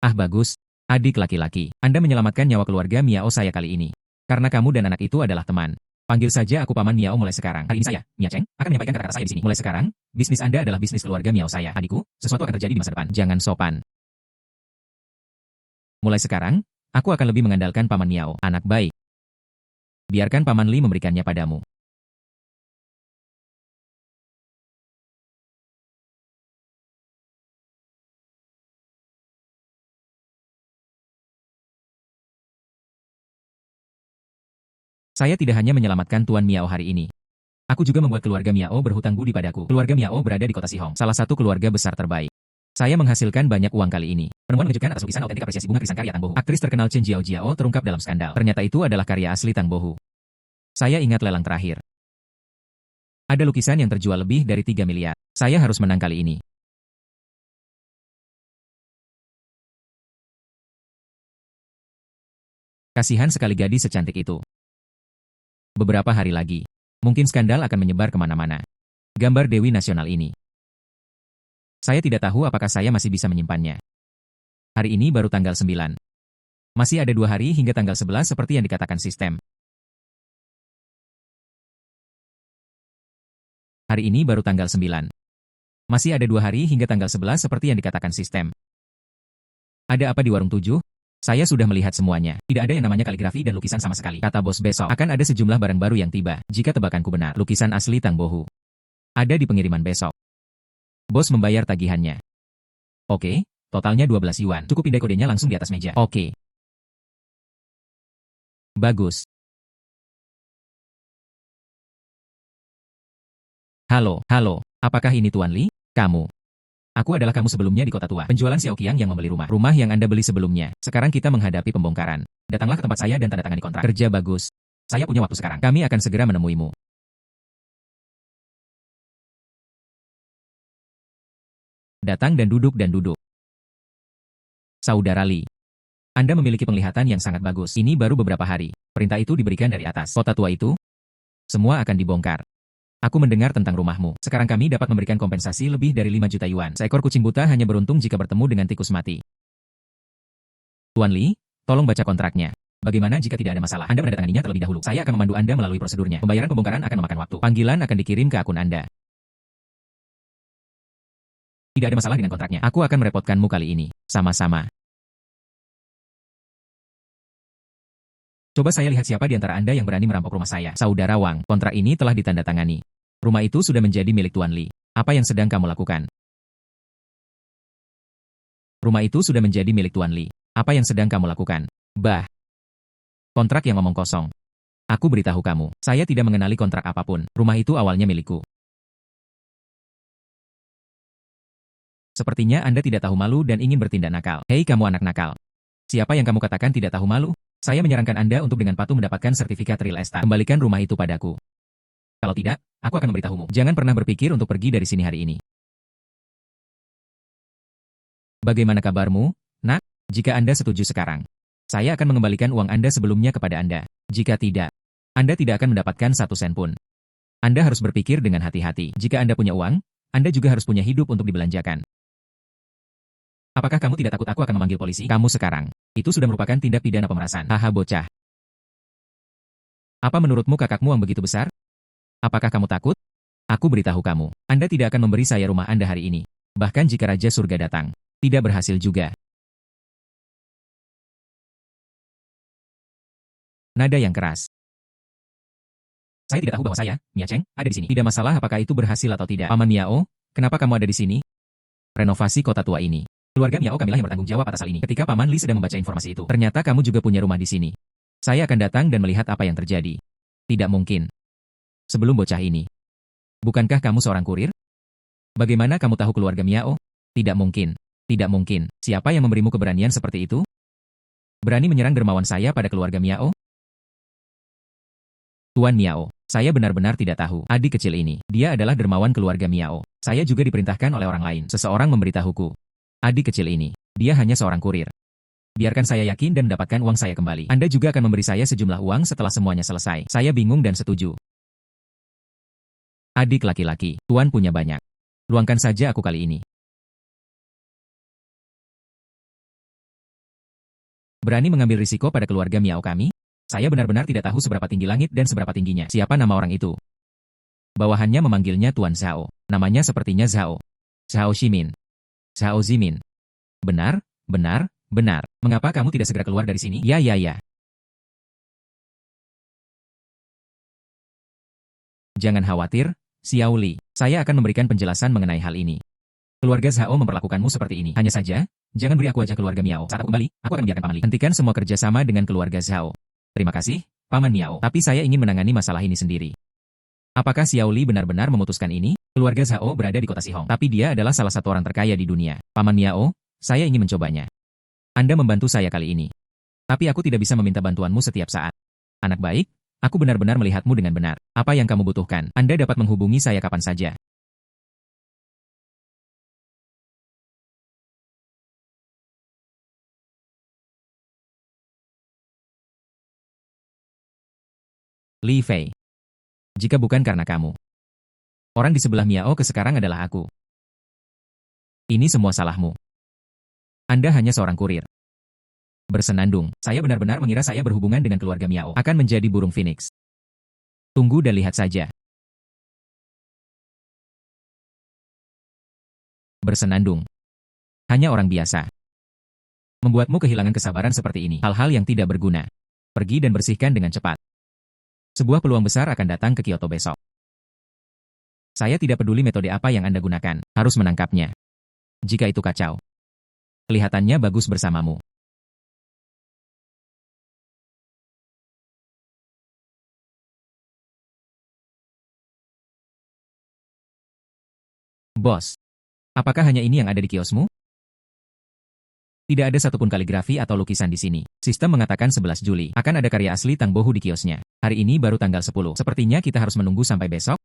Ah bagus, adik laki-laki. Anda menyelamatkan nyawa keluarga Miao saya kali ini. Karena kamu dan anak itu adalah teman. Panggil saja aku Paman Miao mulai sekarang. Hari ini saya, Mia Cheng, akan menyampaikan kata-kata saya di sini. Mulai sekarang, bisnis Anda adalah bisnis keluarga Miao saya. Adikku, sesuatu akan terjadi di masa depan. Jangan sopan. Mulai sekarang, aku akan lebih mengandalkan Paman Miao, anak baik. Biarkan Paman Li memberikannya padamu. Saya tidak hanya menyelamatkan Tuan Miao hari ini. Aku juga membuat keluarga Miao berhutang budi padaku. Keluarga Miao berada di kota Sihong, salah satu keluarga besar terbaik. Saya menghasilkan banyak uang kali ini. Penemuan mengejutkan atas lukisan autentik apresiasi bunga krisan karya Tang Bohu. Aktris terkenal Chen Jiao Jiao terungkap dalam skandal. Ternyata itu adalah karya asli Tang Bohu. Saya ingat lelang terakhir. Ada lukisan yang terjual lebih dari 3 miliar. Saya harus menang kali ini. Kasihan sekali gadis secantik itu. Beberapa hari lagi, mungkin skandal akan menyebar kemana-mana. Gambar Dewi Nasional ini. Saya tidak tahu apakah saya masih bisa menyimpannya. Hari ini baru tanggal 9. Masih ada 2 hari hingga tanggal 11 seperti yang dikatakan sistem. Hari ini baru tanggal 9. Masih ada 2 hari hingga tanggal 11 seperti yang dikatakan sistem. Ada apa di warung 7? Saya sudah melihat semuanya. Tidak ada yang namanya kaligrafi dan lukisan sama sekali. Kata bos besok akan ada sejumlah barang baru yang tiba. Jika tebakanku benar, lukisan asli Tang Bohu ada di pengiriman besok. Bos membayar tagihannya. Oke, totalnya 12 yuan. Cukup pindai kodenya langsung di atas meja. Oke. Bagus. Halo, halo. Apakah ini Tuan Li? Kamu. Aku adalah kamu sebelumnya di kota tua. Penjualan Xiaoqiang yang membeli rumah. Rumah yang Anda beli sebelumnya. Sekarang kita menghadapi pembongkaran. Datanglah ke tempat saya dan tanda tangani kontrak. Kerja bagus. Saya punya waktu sekarang. Kami akan segera menemuimu. Datang dan duduk dan duduk. Saudara Li. Anda memiliki penglihatan yang sangat bagus. Ini baru beberapa hari. Perintah itu diberikan dari atas. Kota tua itu, semua akan dibongkar. Aku mendengar tentang rumahmu. Sekarang kami dapat memberikan kompensasi lebih dari 5 juta yuan. Seekor kucing buta hanya beruntung jika bertemu dengan tikus mati. Tuan Li, tolong baca kontraknya. Bagaimana jika tidak ada masalah? Anda menandatanganinya terlebih dahulu. Saya akan memandu Anda melalui prosedurnya. Pembayaran pembongkaran akan memakan waktu. Panggilan akan dikirim ke akun Anda. Tidak ada masalah dengan kontraknya. Aku akan merepotkanmu kali ini. Sama-sama. Coba saya lihat siapa di antara Anda yang berani merampok rumah saya. Saudara Wang, kontrak ini telah ditandatangani. Rumah itu sudah menjadi milik Tuan Li. Apa yang sedang kamu lakukan? Rumah itu sudah menjadi milik Tuan Li. Apa yang sedang kamu lakukan? Bah. Kontrak yang ngomong kosong. Aku beritahu kamu, saya tidak mengenali kontrak apapun. Rumah itu awalnya milikku. Sepertinya Anda tidak tahu malu dan ingin bertindak nakal. Hei kamu anak nakal. Siapa yang kamu katakan tidak tahu malu? Saya menyarankan Anda untuk dengan patuh mendapatkan sertifikat real estate. Kembalikan rumah itu padaku. Kalau tidak, aku akan memberitahumu. Jangan pernah berpikir untuk pergi dari sini hari ini. Bagaimana kabarmu, nak? Jika Anda setuju sekarang, saya akan mengembalikan uang Anda sebelumnya kepada Anda. Jika tidak, Anda tidak akan mendapatkan satu sen pun. Anda harus berpikir dengan hati-hati. Jika Anda punya uang, Anda juga harus punya hidup untuk dibelanjakan. Apakah kamu tidak takut aku akan memanggil polisi? Kamu sekarang. Itu sudah merupakan tindak pidana pemerasan. Haha bocah. Apa menurutmu kakakmu yang begitu besar? Apakah kamu takut? Aku beritahu kamu, Anda tidak akan memberi saya rumah Anda hari ini. Bahkan jika Raja Surga datang, tidak berhasil juga. Nada yang keras. Saya tidak tahu bahwa saya, Mia Cheng, ada di sini. Tidak masalah apakah itu berhasil atau tidak. Paman Miao, kenapa kamu ada di sini? Renovasi kota tua ini. Keluarga Miao kamilah yang bertanggung jawab atas hal ini. Ketika Paman Li sedang membaca informasi itu, ternyata kamu juga punya rumah di sini. Saya akan datang dan melihat apa yang terjadi. Tidak mungkin. Sebelum bocah ini. Bukankah kamu seorang kurir? Bagaimana kamu tahu keluarga Miao? Tidak mungkin. Tidak mungkin. Siapa yang memberimu keberanian seperti itu? Berani menyerang dermawan saya pada keluarga Miao? Tuan Miao, saya benar-benar tidak tahu. Adik kecil ini, dia adalah dermawan keluarga Miao. Saya juga diperintahkan oleh orang lain. Seseorang memberitahuku. Adik kecil ini, dia hanya seorang kurir. Biarkan saya yakin dan mendapatkan uang saya kembali. Anda juga akan memberi saya sejumlah uang setelah semuanya selesai. Saya bingung dan setuju. Adik laki-laki, Tuan punya banyak. Luangkan saja aku kali ini. Berani mengambil risiko pada keluarga Miao kami? Saya benar-benar tidak tahu seberapa tinggi langit dan seberapa tingginya. Siapa nama orang itu? Bawahannya memanggilnya Tuan Zhao. Namanya sepertinya Zhao. Zhao Ximin. Zhao Zimin. Benar, benar, benar. Mengapa kamu tidak segera keluar dari sini? Ya. Jangan khawatir, Xiao Li. Saya akan memberikan penjelasan mengenai hal ini. Keluarga Zhao memperlakukanmu seperti ini. Hanya saja, jangan beri aku aja keluarga Miao. Saat aku kembali, aku akan biarkan Paman Li. Hentikan semua kerjasama dengan keluarga Zhao. Terima kasih, Paman Miao. Tapi saya ingin menangani masalah ini sendiri. Apakah Xiao Li benar-benar memutuskan ini? Keluarga Zhao berada di kota Sihong. Tapi dia adalah salah satu orang terkaya di dunia. Paman Miao, saya ingin mencobanya. Anda membantu saya kali ini. Tapi aku tidak bisa meminta bantuanmu setiap saat. Anak baik, aku benar-benar melihatmu dengan benar. Apa yang kamu butuhkan? Anda dapat menghubungi saya kapan saja. Li Fei. Jika bukan karena kamu. Orang di sebelah Miao ke sekarang adalah aku. Ini semua salahmu. Anda hanya seorang kurir. Bersenandung, saya benar-benar mengira saya berhubungan dengan keluarga Miao akan menjadi burung phoenix. Tunggu dan lihat saja. Bersenandung. Hanya orang biasa. Membuatmu kehilangan kesabaran seperti ini. Hal-hal yang tidak berguna. Pergi dan bersihkan dengan cepat. Sebuah peluang besar akan datang ke Kyoto besok. Saya tidak peduli metode apa yang Anda gunakan, harus menangkapnya. Jika itu kacau. Kelihatannya bagus bersamamu. Bos, apakah hanya ini yang ada di kiosmu? Tidak ada satupun kaligrafi atau lukisan di sini. Sistem mengatakan 11 Juli akan ada karya asli Tang Bohu di kiosnya. Hari ini baru tanggal 10. Sepertinya kita harus menunggu sampai besok.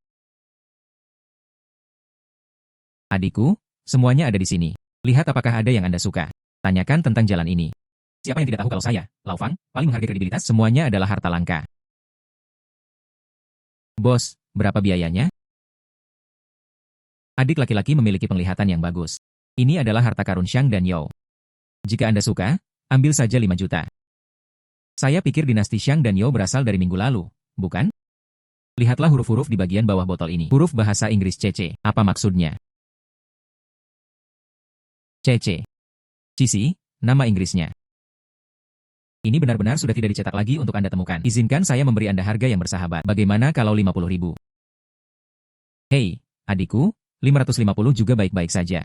Adikku, semuanya ada di sini. Lihat apakah ada yang Anda suka. Tanyakan tentang jalan ini. Siapa yang tidak tahu kalau saya, Lao Fang, paling menghargai kredibilitas? Semuanya adalah harta langka. Bos, berapa biayanya? Adik laki-laki memiliki penglihatan yang bagus. Ini adalah harta karun Xiang dan Yao. Jika Anda suka, ambil saja 5 juta. Saya pikir dinasti Xiang dan Yao berasal dari minggu lalu, bukan? Lihatlah huruf-huruf di bagian bawah botol ini. Huruf bahasa Inggris CC. Apa maksudnya? CC. Cici, nama Inggrisnya. Ini benar-benar sudah tidak dicetak lagi untuk Anda temukan. Izinkan saya memberi Anda harga yang bersahabat. Bagaimana kalau 50.000? Hei, adikku, 550 juga baik-baik saja.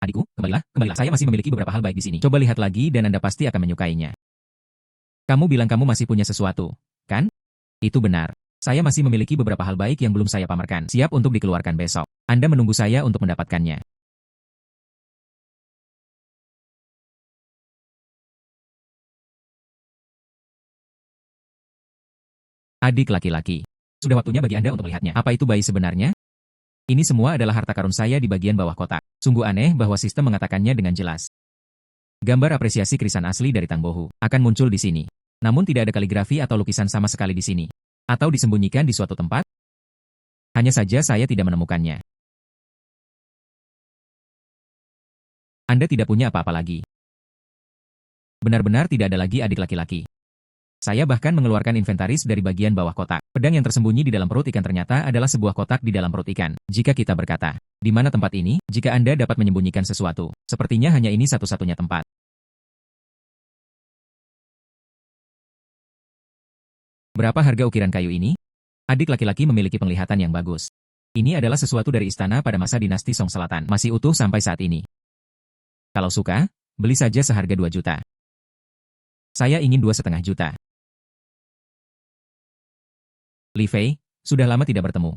Adikku, kembalilah. Saya masih memiliki beberapa hal baik di sini. Coba lihat lagi dan Anda pasti akan menyukainya. Kamu bilang kamu masih punya sesuatu, kan? Itu benar. Saya masih memiliki beberapa hal baik yang belum saya pamerkan. Siap untuk dikeluarkan besok. Anda menunggu saya untuk mendapatkannya. Adik laki-laki. Sudah waktunya bagi Anda untuk melihatnya. Apa itu bayi sebenarnya? Ini semua adalah harta karun saya di bagian bawah kotak. Sungguh aneh bahwa sistem mengatakannya dengan jelas. Gambar apresiasi krisan asli dari Tang Bohu akan muncul di sini. Namun tidak ada kaligrafi atau lukisan sama sekali di sini. Atau disembunyikan di suatu tempat? Hanya saja saya tidak menemukannya. Anda tidak punya apa-apa lagi. Benar-benar tidak ada lagi adik laki-laki. Saya bahkan mengeluarkan inventaris dari bagian bawah kotak. Pedang yang tersembunyi di dalam perut ikan ternyata adalah sebuah kotak di dalam perut ikan. Jika kita berkata, di mana tempat ini? Jika Anda dapat menyembunyikan sesuatu, sepertinya hanya ini satu-satunya tempat. Berapa harga ukiran kayu ini? Adik laki-laki memiliki penglihatan yang bagus. Ini adalah sesuatu dari istana pada masa dinasti Song Selatan. Masih utuh sampai saat ini. Kalau suka, beli saja seharga 2 juta. Saya ingin 2,5 juta. Li Fei, sudah lama tidak bertemu.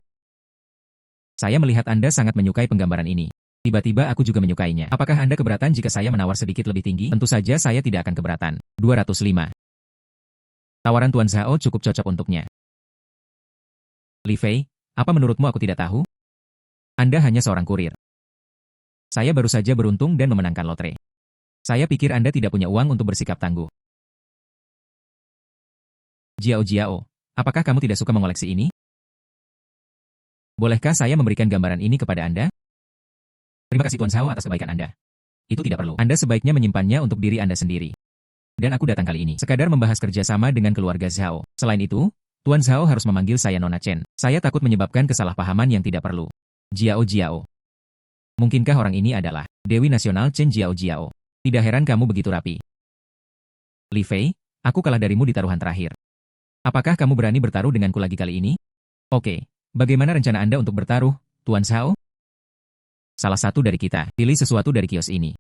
Saya melihat Anda sangat menyukai penggambaran ini. Tiba-tiba aku juga menyukainya. Apakah Anda keberatan jika saya menawar sedikit lebih tinggi? Tentu saja saya tidak akan keberatan. 205. Tawaran Tuan Zhao cukup cocok untuknya. Li Fei, apa menurutmu aku tidak tahu? Anda hanya seorang kurir. Saya baru saja beruntung dan memenangkan lotre. Saya pikir Anda tidak punya uang untuk bersikap tangguh. Jiao, apakah kamu tidak suka mengoleksi ini? Bolehkah saya memberikan gambaran ini kepada Anda? Terima kasih Tuan Zhao atas kebaikan Anda. Itu tidak perlu. Anda sebaiknya menyimpannya untuk diri Anda sendiri. Dan aku datang kali ini sekadar membahas kerjasama dengan keluarga Zhao. Selain itu, Tuan Zhao harus memanggil saya Nona Chen. Saya takut menyebabkan kesalahpahaman yang tidak perlu. Jiao. Mungkinkah orang ini adalah Dewi Nasional Chen Jiao? Tidak heran kamu begitu rapi. Li Fei, aku kalah darimu di taruhan terakhir. Apakah kamu berani bertaruh denganku lagi kali ini? Oke, bagaimana rencana Anda untuk bertaruh, Tuan Zhao? Salah satu dari kita, pilih sesuatu dari kios ini.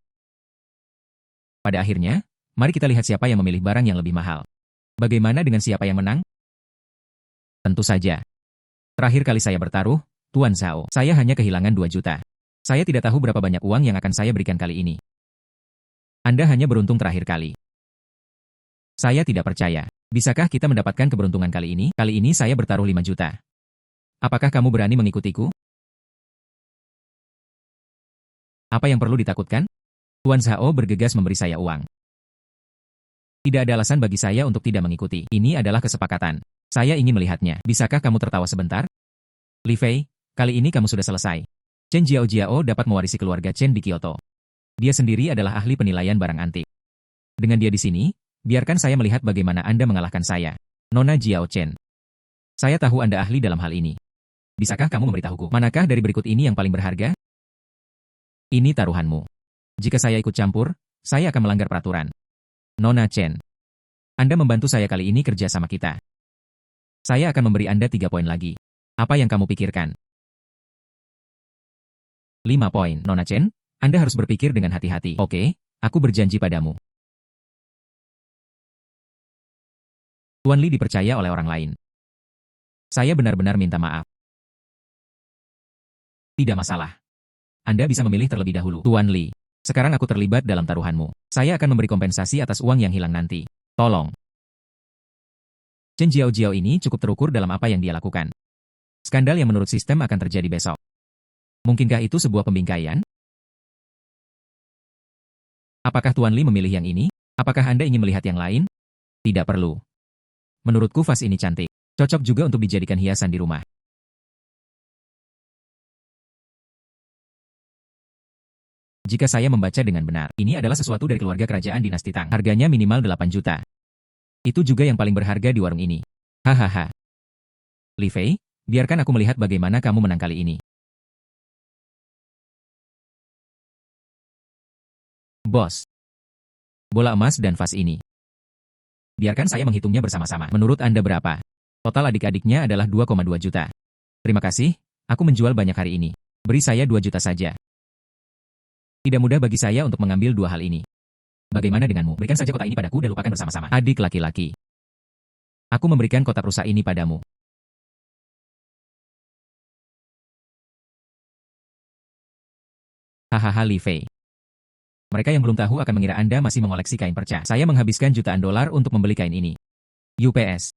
Pada akhirnya, mari kita lihat siapa yang memilih barang yang lebih mahal. Bagaimana dengan siapa yang menang? Tentu saja. Terakhir kali saya bertaruh, Tuan Zhao, saya hanya kehilangan 2 juta. Saya tidak tahu berapa banyak uang yang akan saya berikan kali ini. Anda hanya beruntung terakhir kali. Saya tidak percaya. Bisakah kita mendapatkan keberuntungan kali ini? Kali ini saya bertaruh 5 juta. Apakah kamu berani mengikutiku? Apa yang perlu ditakutkan? Tuan Zhao bergegas memberi saya uang. Tidak ada alasan bagi saya untuk tidak mengikuti. Ini adalah kesepakatan. Saya ingin melihatnya. Bisakah kamu tertawa sebentar? Li Fei, kali ini kamu sudah selesai. Chen Jiao dapat mewarisi keluarga Chen di Kyoto. Dia sendiri adalah ahli penilaian barang antik. Dengan dia di sini, biarkan saya melihat bagaimana Anda mengalahkan saya. Nona Jiao Chen. Saya tahu Anda ahli dalam hal ini. Bisakah kamu memberitahuku, manakah dari berikut ini yang paling berharga? Ini taruhanmu. Jika saya ikut campur, saya akan melanggar peraturan. Nona Chen. Anda membantu saya kali ini kerja sama kita. Saya akan memberi Anda 3 poin lagi. Apa yang kamu pikirkan? 5 poin. Nona Chen, Anda harus berpikir dengan hati-hati. Oke, aku berjanji padamu. Tuan Li dipercaya oleh orang lain. Saya benar-benar minta maaf. Tidak masalah. Anda bisa memilih terlebih dahulu. Tuan Li, sekarang aku terlibat dalam taruhanmu. Saya akan memberi kompensasi atas uang yang hilang nanti. Tolong. Chen Jiao ini cukup terukur dalam apa yang dia lakukan. Skandal yang menurut sistem akan terjadi besok. Mungkinkah itu sebuah pembingkaian? Apakah Tuan Li memilih yang ini? Apakah Anda ingin melihat yang lain? Tidak perlu. Menurutku vas ini cantik. Cocok juga untuk dijadikan hiasan di rumah. Jika saya membaca dengan benar, ini adalah sesuatu dari keluarga kerajaan dinasti Tang. Harganya minimal 8 juta. Itu juga yang paling berharga di warung ini. Hahaha. Li Fei, biarkan aku melihat bagaimana kamu menang kali ini. Bos. Bola emas dan vas ini. Biarkan saya menghitungnya bersama-sama. Menurut Anda berapa? Total adik-adiknya adalah 2,2 juta. Terima kasih, aku menjual banyak hari ini. Beri saya 2 juta saja. Tidak mudah bagi saya untuk mengambil dua hal ini. Bagaimana denganmu? Berikan saja kotak ini padaku dan lupakan bersama-sama. Adik laki-laki. Aku memberikan kotak rusak ini padamu. Hahaha Li Fei. Mereka yang belum tahu akan mengira Anda masih mengoleksi kain perca. Saya menghabiskan jutaan dolar untuk membeli kain ini. UPS.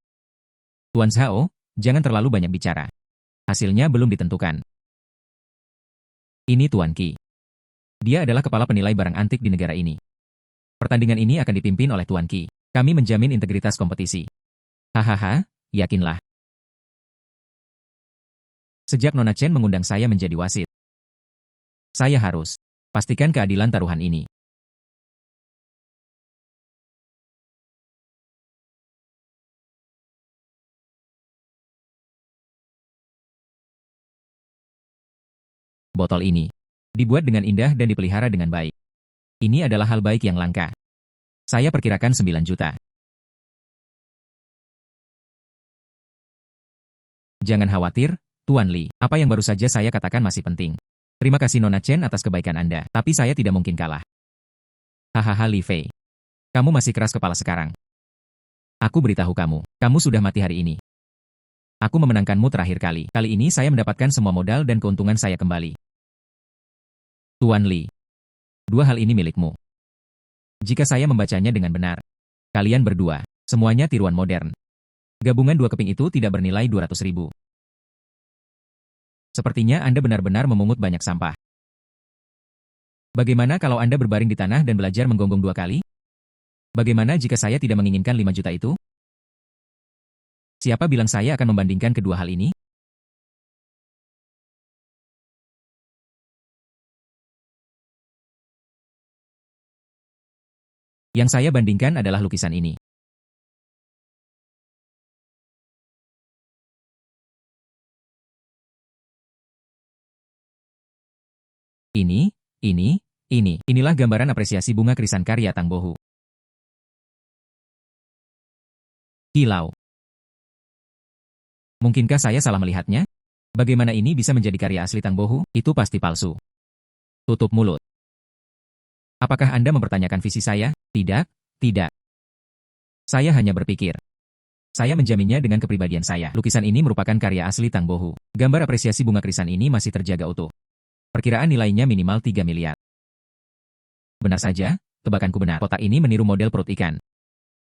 Tuan Zhao, jangan terlalu banyak bicara. Hasilnya belum ditentukan. Ini Tuan Qi. Dia adalah kepala penilai barang antik di negara ini. Pertandingan ini akan dipimpin oleh Tuan Qi. Kami menjamin integritas kompetisi. Hahaha, yakinlah. Sejak Nona Chen mengundang saya menjadi wasit, saya harus pastikan keadilan taruhan ini. Botol ini dibuat dengan indah dan dipelihara dengan baik. Ini adalah hal baik yang langka. Saya perkirakan 9 juta. Jangan khawatir, Tuan Li. Apa yang baru saja saya katakan masih penting. Terima kasih Nona Chen atas kebaikan Anda, tapi saya tidak mungkin kalah. Hahaha Li Fei. Kamu masih keras kepala sekarang. Aku beritahu kamu, kamu sudah mati hari ini. Aku memenangkanmu terakhir kali. Kali ini saya mendapatkan semua modal dan keuntungan saya kembali. Tuan Li. Dua hal ini milikmu. Jika saya membacanya dengan benar, kalian berdua, semuanya tiruan modern. Gabungan dua keping itu tidak bernilai 200.000. Sepertinya Anda benar-benar memungut banyak sampah. Bagaimana kalau Anda berbaring di tanah dan belajar menggonggong 2 kali? Bagaimana jika saya tidak menginginkan 5 juta itu? Siapa bilang saya akan membandingkan kedua hal ini? Yang saya bandingkan adalah lukisan ini. Inilah gambaran apresiasi bunga krisan karya Tang Bohu. Kilau. Mungkinkah saya salah melihatnya? Bagaimana ini bisa menjadi karya asli Tang Bohu? Itu pasti palsu. Tutup mulut. Apakah Anda mempertanyakan visi saya? Tidak, tidak. Saya hanya berpikir. Saya menjaminnya dengan kepribadian saya. Lukisan ini merupakan karya asli Tang Bohu. Gambar apresiasi bunga krisan ini masih terjaga utuh. Perkiraan nilainya minimal 3 miliar. Benar saja, tebakanku benar. Kotak ini meniru model perut ikan.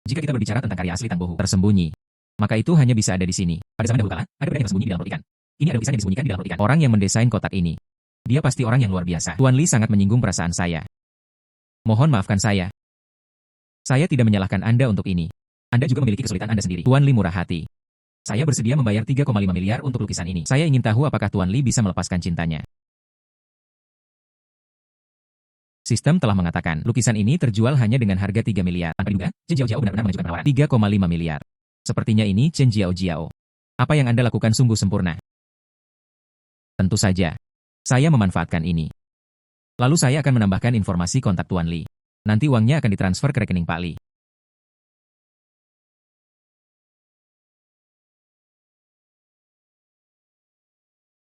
Jika kita berbicara tentang karya asli Tang Bohu tersembunyi, maka itu hanya bisa ada di sini. Pada zaman dahulu kala, ada benda yang tersembunyi di dalam perut ikan. Ini ada lukisan yang disembunyikan di dalam perut ikan. Orang yang mendesain kotak ini, dia pasti orang yang luar biasa. Tuan Li sangat menyinggung perasaan saya. Mohon maafkan saya. Saya tidak menyalahkan Anda untuk ini. Anda juga memiliki kesulitan Anda sendiri. Tuan Li murah hati. Saya bersedia membayar 3,5 miliar untuk lukisan ini. Saya ingin tahu apakah Tuan Li bisa melepaskan cintanya. Sistem telah mengatakan, lukisan ini terjual hanya dengan harga 3 miliar. Tanpa diduga, Chen Jiao benar-benar mengajukan penawaran 3,5 miliar. Sepertinya ini Chen Jiao. Apa yang Anda lakukan sungguh sempurna. Tentu saja. Saya memanfaatkan ini. Lalu saya akan menambahkan informasi kontak Tuan Li. Nanti uangnya akan ditransfer ke rekening Pak Li.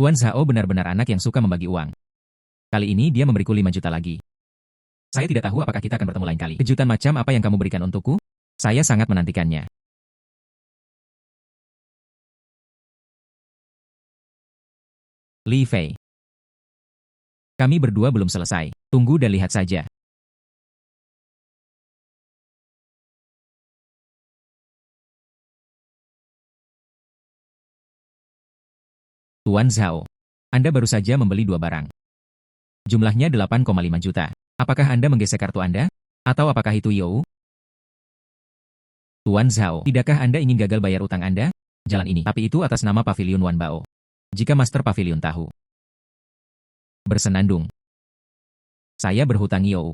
Tuan Zhao benar-benar anak yang suka membagi uang. Kali ini dia memberiku 5 juta lagi. Saya tidak tahu apakah kita akan bertemu lain kali. Kejutan macam apa yang kamu berikan untukku? Saya sangat menantikannya. Li Fei. Kami berdua belum selesai. Tunggu dan lihat saja. Tuan Zhao. Anda baru saja membeli 2 barang. Jumlahnya 8,5 juta. Apakah Anda menggesek kartu Anda? Atau apakah itu You? Tuan Zhao, tidakkah Anda ingin gagal bayar utang Anda? Jalan ini, tapi itu atas nama Pavilion Wan Bao. Jika Master Pavilion tahu. Bersenandung. Saya berhutang You.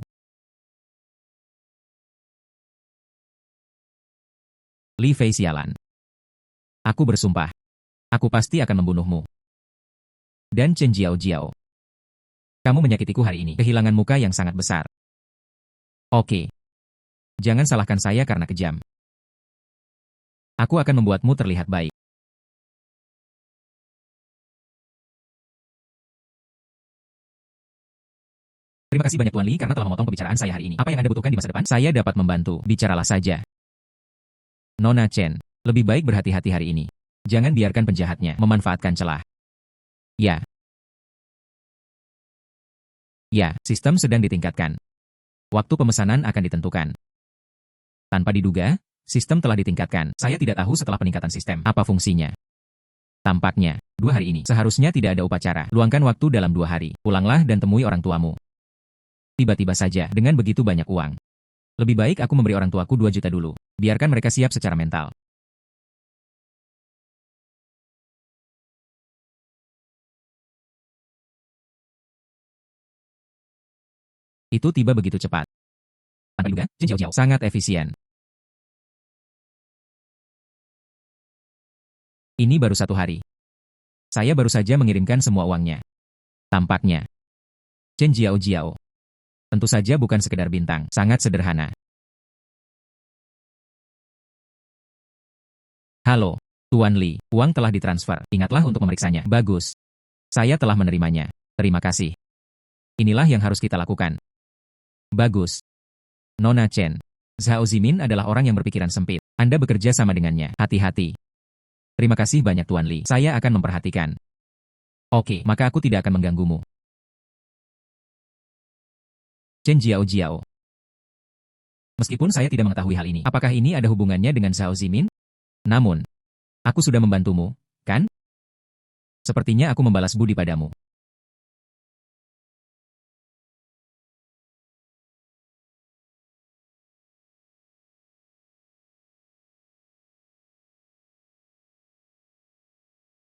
Li Fei sialan. Aku bersumpah. Aku pasti akan membunuhmu. Dan Chen Jiao. Kamu menyakitiku hari ini. Kehilangan muka yang sangat besar. Oke. Jangan salahkan saya karena kejam. Aku akan membuatmu terlihat baik. Terima kasih banyak Tuan Li karena telah memotong pembicaraan saya hari ini. Apa yang Anda butuhkan di masa depan? Saya dapat membantu. Bicaralah saja. Nona Chen, lebih baik berhati-hati hari ini. Jangan biarkan penjahatnya memanfaatkan celah. Ya. Ya, sistem sedang ditingkatkan. Waktu pemesanan akan ditentukan. Tanpa diduga, sistem telah ditingkatkan. Saya tidak tahu setelah peningkatan sistem, apa fungsinya. Tampaknya, 2 hari ini seharusnya tidak ada upacara. Luangkan waktu dalam 2 hari. Pulanglah dan temui orang tuamu. Tiba-tiba saja, dengan begitu banyak uang. Lebih baik aku memberi orang tuaku 2 juta dulu. Biarkan mereka siap secara mental. Itu tiba begitu cepat. Tanpa duga, Jin Jiao Jiao sangat efisien. Ini baru 1 hari. Saya baru saja mengirimkan semua uangnya. Tampaknya. Chen Jiao Jiao. Tentu saja bukan sekedar bintang, sangat sederhana. Halo, Tuan Li, uang telah ditransfer. Ingatlah untuk memeriksanya. Bagus. Saya telah menerimanya. Terima kasih. Inilah yang harus kita lakukan. Bagus. Nona Chen. Zhao Zimin adalah orang yang berpikiran sempit. Anda bekerja sama dengannya. Hati-hati. Terima kasih banyak Tuan Li. Saya akan memperhatikan. Oke, maka aku tidak akan mengganggumu. Chen Jiao Jiao. Meskipun saya tidak mengetahui hal ini, apakah ini ada hubungannya dengan Zhao Zimin? Namun, aku sudah membantumu, kan? Sepertinya aku membalas budi padamu.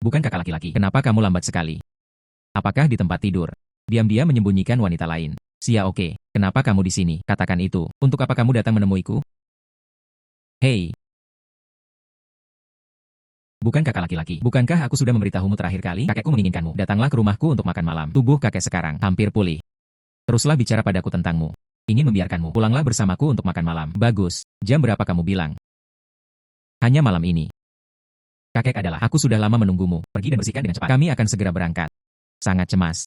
Bukan kakak laki-laki. Kenapa kamu lambat sekali? Apakah di tempat tidur? Diam-diam menyembunyikan wanita lain. Sia oke, kenapa kamu di sini? Katakan itu. Untuk apa kamu datang menemuiku? Hei. Bukan kakak laki-laki. Bukankah aku sudah memberitahumu terakhir kali? Kakekku menginginkanmu. Datanglah ke rumahku untuk makan malam. Tubuh kakek sekarang hampir pulih. Teruslah bicara padaku tentangmu. Ingin membiarkanmu. Pulanglah bersamaku untuk makan malam. Bagus. Jam berapa kamu bilang? Hanya malam ini. Kakek adalah, aku sudah lama menunggumu. Pergi dan bersihkan dengan cepat. Kami akan segera berangkat. Sangat cemas.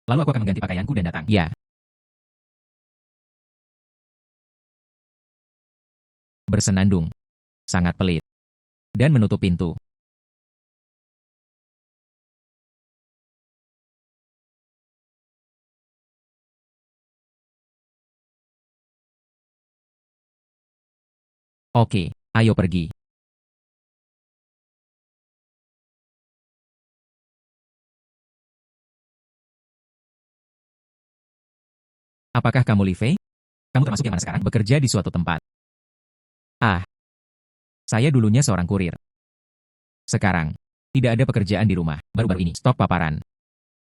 Lalu aku akan mengganti pakaianku dan datang. Ya. Bersenandung. Sangat pelit. Dan menutup pintu. Oke, ayo pergi. Apakah kamu Li Fei? Kamu termasuk yang mana sekarang? Bekerja di suatu tempat. Ah, saya dulunya seorang kurir. Sekarang, tidak ada pekerjaan di rumah. Baru-baru ini, stok paparan.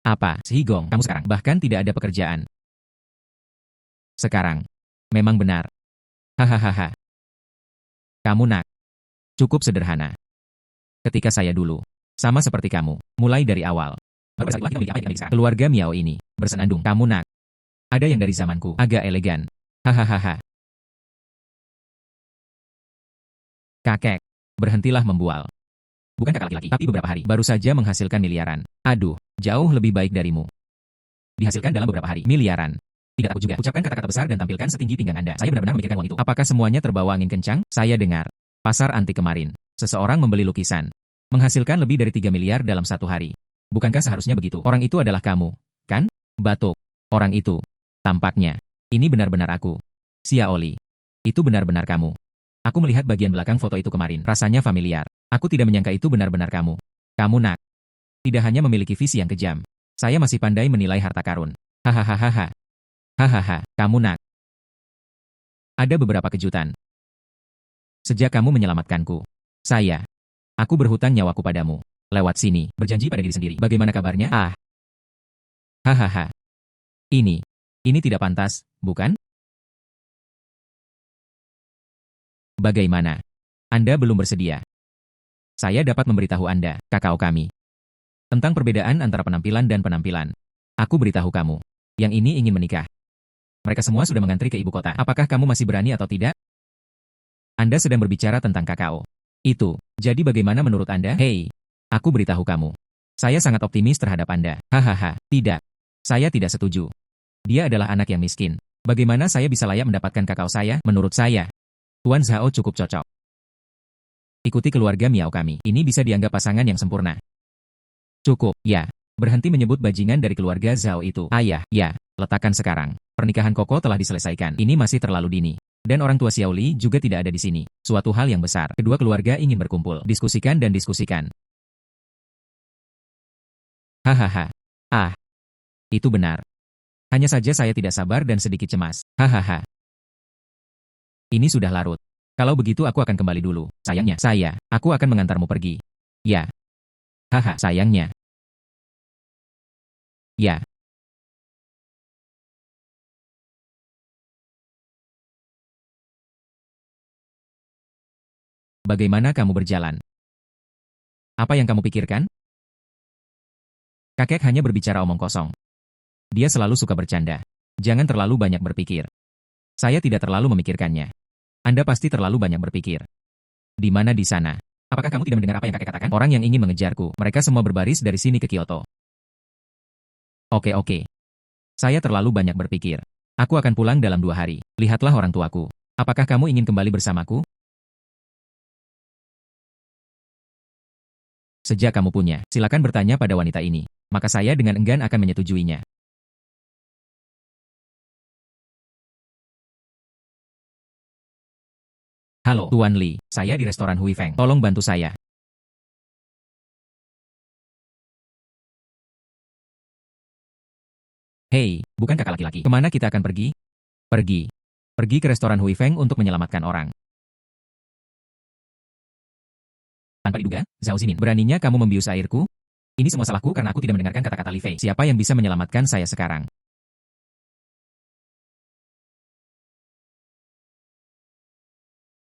Apa, Sihigong, kamu sekarang bahkan tidak ada pekerjaan. Sekarang, memang benar. Hahaha. Kamu nak. Cukup sederhana. Ketika saya dulu, sama seperti kamu, mulai dari awal. Baru saja lagi memiliki apa yang bisa. Keluarga Miao ini, bersenandung. Kamu nak. Ada yang dari zamanku, agak elegan. Hahaha. Kakek, berhentilah membual. Bukan kakak laki-laki, tapi beberapa hari, baru saja menghasilkan miliaran. Aduh, jauh lebih baik darimu. Dihasilkan dalam beberapa hari, miliaran. Tidak takut juga, ucapkan kata-kata besar dan tampilkan setinggi pinggang Anda. Saya benar-benar memikirkan uang itu. Apakah semuanya terbawa angin kencang? Saya dengar. Pasar antik kemarin, seseorang membeli lukisan. Menghasilkan lebih dari 3 miliar dalam 1 hari. Bukankah seharusnya begitu? Orang itu adalah kamu, kan? Batuk. Orang itu. Tampaknya. Ini benar-benar aku. Xiaoli. Itu benar-benar kamu. Aku melihat bagian belakang foto itu kemarin. Rasanya familiar. Aku tidak menyangka itu benar-benar kamu. Kamu nak. Tidak hanya memiliki visi yang kejam. Saya masih pandai menilai harta karun. Hahaha. Hahaha, kamu nak. Ada beberapa kejutan. Sejak kamu menyelamatkanku. Aku berhutang nyawaku padamu. Lewat sini, berjanji pada diri sendiri. Bagaimana kabarnya? Ah. Hahaha. Ini tidak pantas, bukan? Bagaimana? Anda belum bersedia. Saya dapat memberitahu Anda, kakao kami. Tentang perbedaan antara penampilan dan penampilan. Aku beritahu kamu. Yang ini ingin menikah. Mereka semua sudah mengantri ke ibu kota. Apakah kamu masih berani atau tidak? Anda sedang berbicara tentang kakao. Itu. Jadi bagaimana menurut Anda? Hei, aku beritahu kamu. Saya sangat optimis terhadap Anda. Hahaha, tidak. Saya tidak setuju. Dia adalah anak yang miskin. Bagaimana saya bisa layak mendapatkan kakao saya? Menurut saya, Tuan Zhao cukup cocok. Ikuti keluarga Miao kami. Ini bisa dianggap pasangan yang sempurna. Cukup, ya. Berhenti menyebut bajingan dari keluarga Zhao itu. Ayah, ya. Letakkan sekarang. Pernikahan Koko telah diselesaikan. Ini masih terlalu dini. Dan orang tua Xiaoli juga tidak ada di sini. Suatu hal yang besar. Kedua keluarga ingin berkumpul. Diskusikan dan diskusikan. Hahaha. Ah, itu benar. Hanya saja saya tidak sabar dan sedikit cemas. Hahaha. Ini sudah larut. Kalau begitu aku akan kembali dulu. Sayangnya, aku akan mengantarmu pergi. Ya. Haha, sayangnya. Ya. Bagaimana kamu berjalan? Apa yang kamu pikirkan? Kakek hanya berbicara omong kosong. Dia selalu suka bercanda. Jangan terlalu banyak berpikir. Saya tidak terlalu memikirkannya. Anda pasti terlalu banyak berpikir. Di mana di sana? Apakah kamu tidak mendengar apa yang kakek katakan? Orang yang ingin mengejarku, mereka semua berbaris dari sini ke Kyoto. Oke. Saya terlalu banyak berpikir. Aku akan pulang dalam 2 hari. Lihatlah orang tuaku. Apakah kamu ingin kembali bersamaku? Sejak kamu punya, silakan bertanya pada wanita ini. Maka saya dengan enggan akan menyetujuinya. Halo, Tuan Li. Saya di restoran Hui Feng. Tolong bantu saya. Hei, bukan kakak laki-laki. Kemana kita akan pergi? Pergi. Pergi ke restoran Hui Feng untuk menyelamatkan orang. Tanpa diduga, Zhao Zimin, beraninya kamu membius airku? Ini semua salahku karena aku tidak mendengarkan kata-kata Li Fei. Siapa yang bisa menyelamatkan saya sekarang?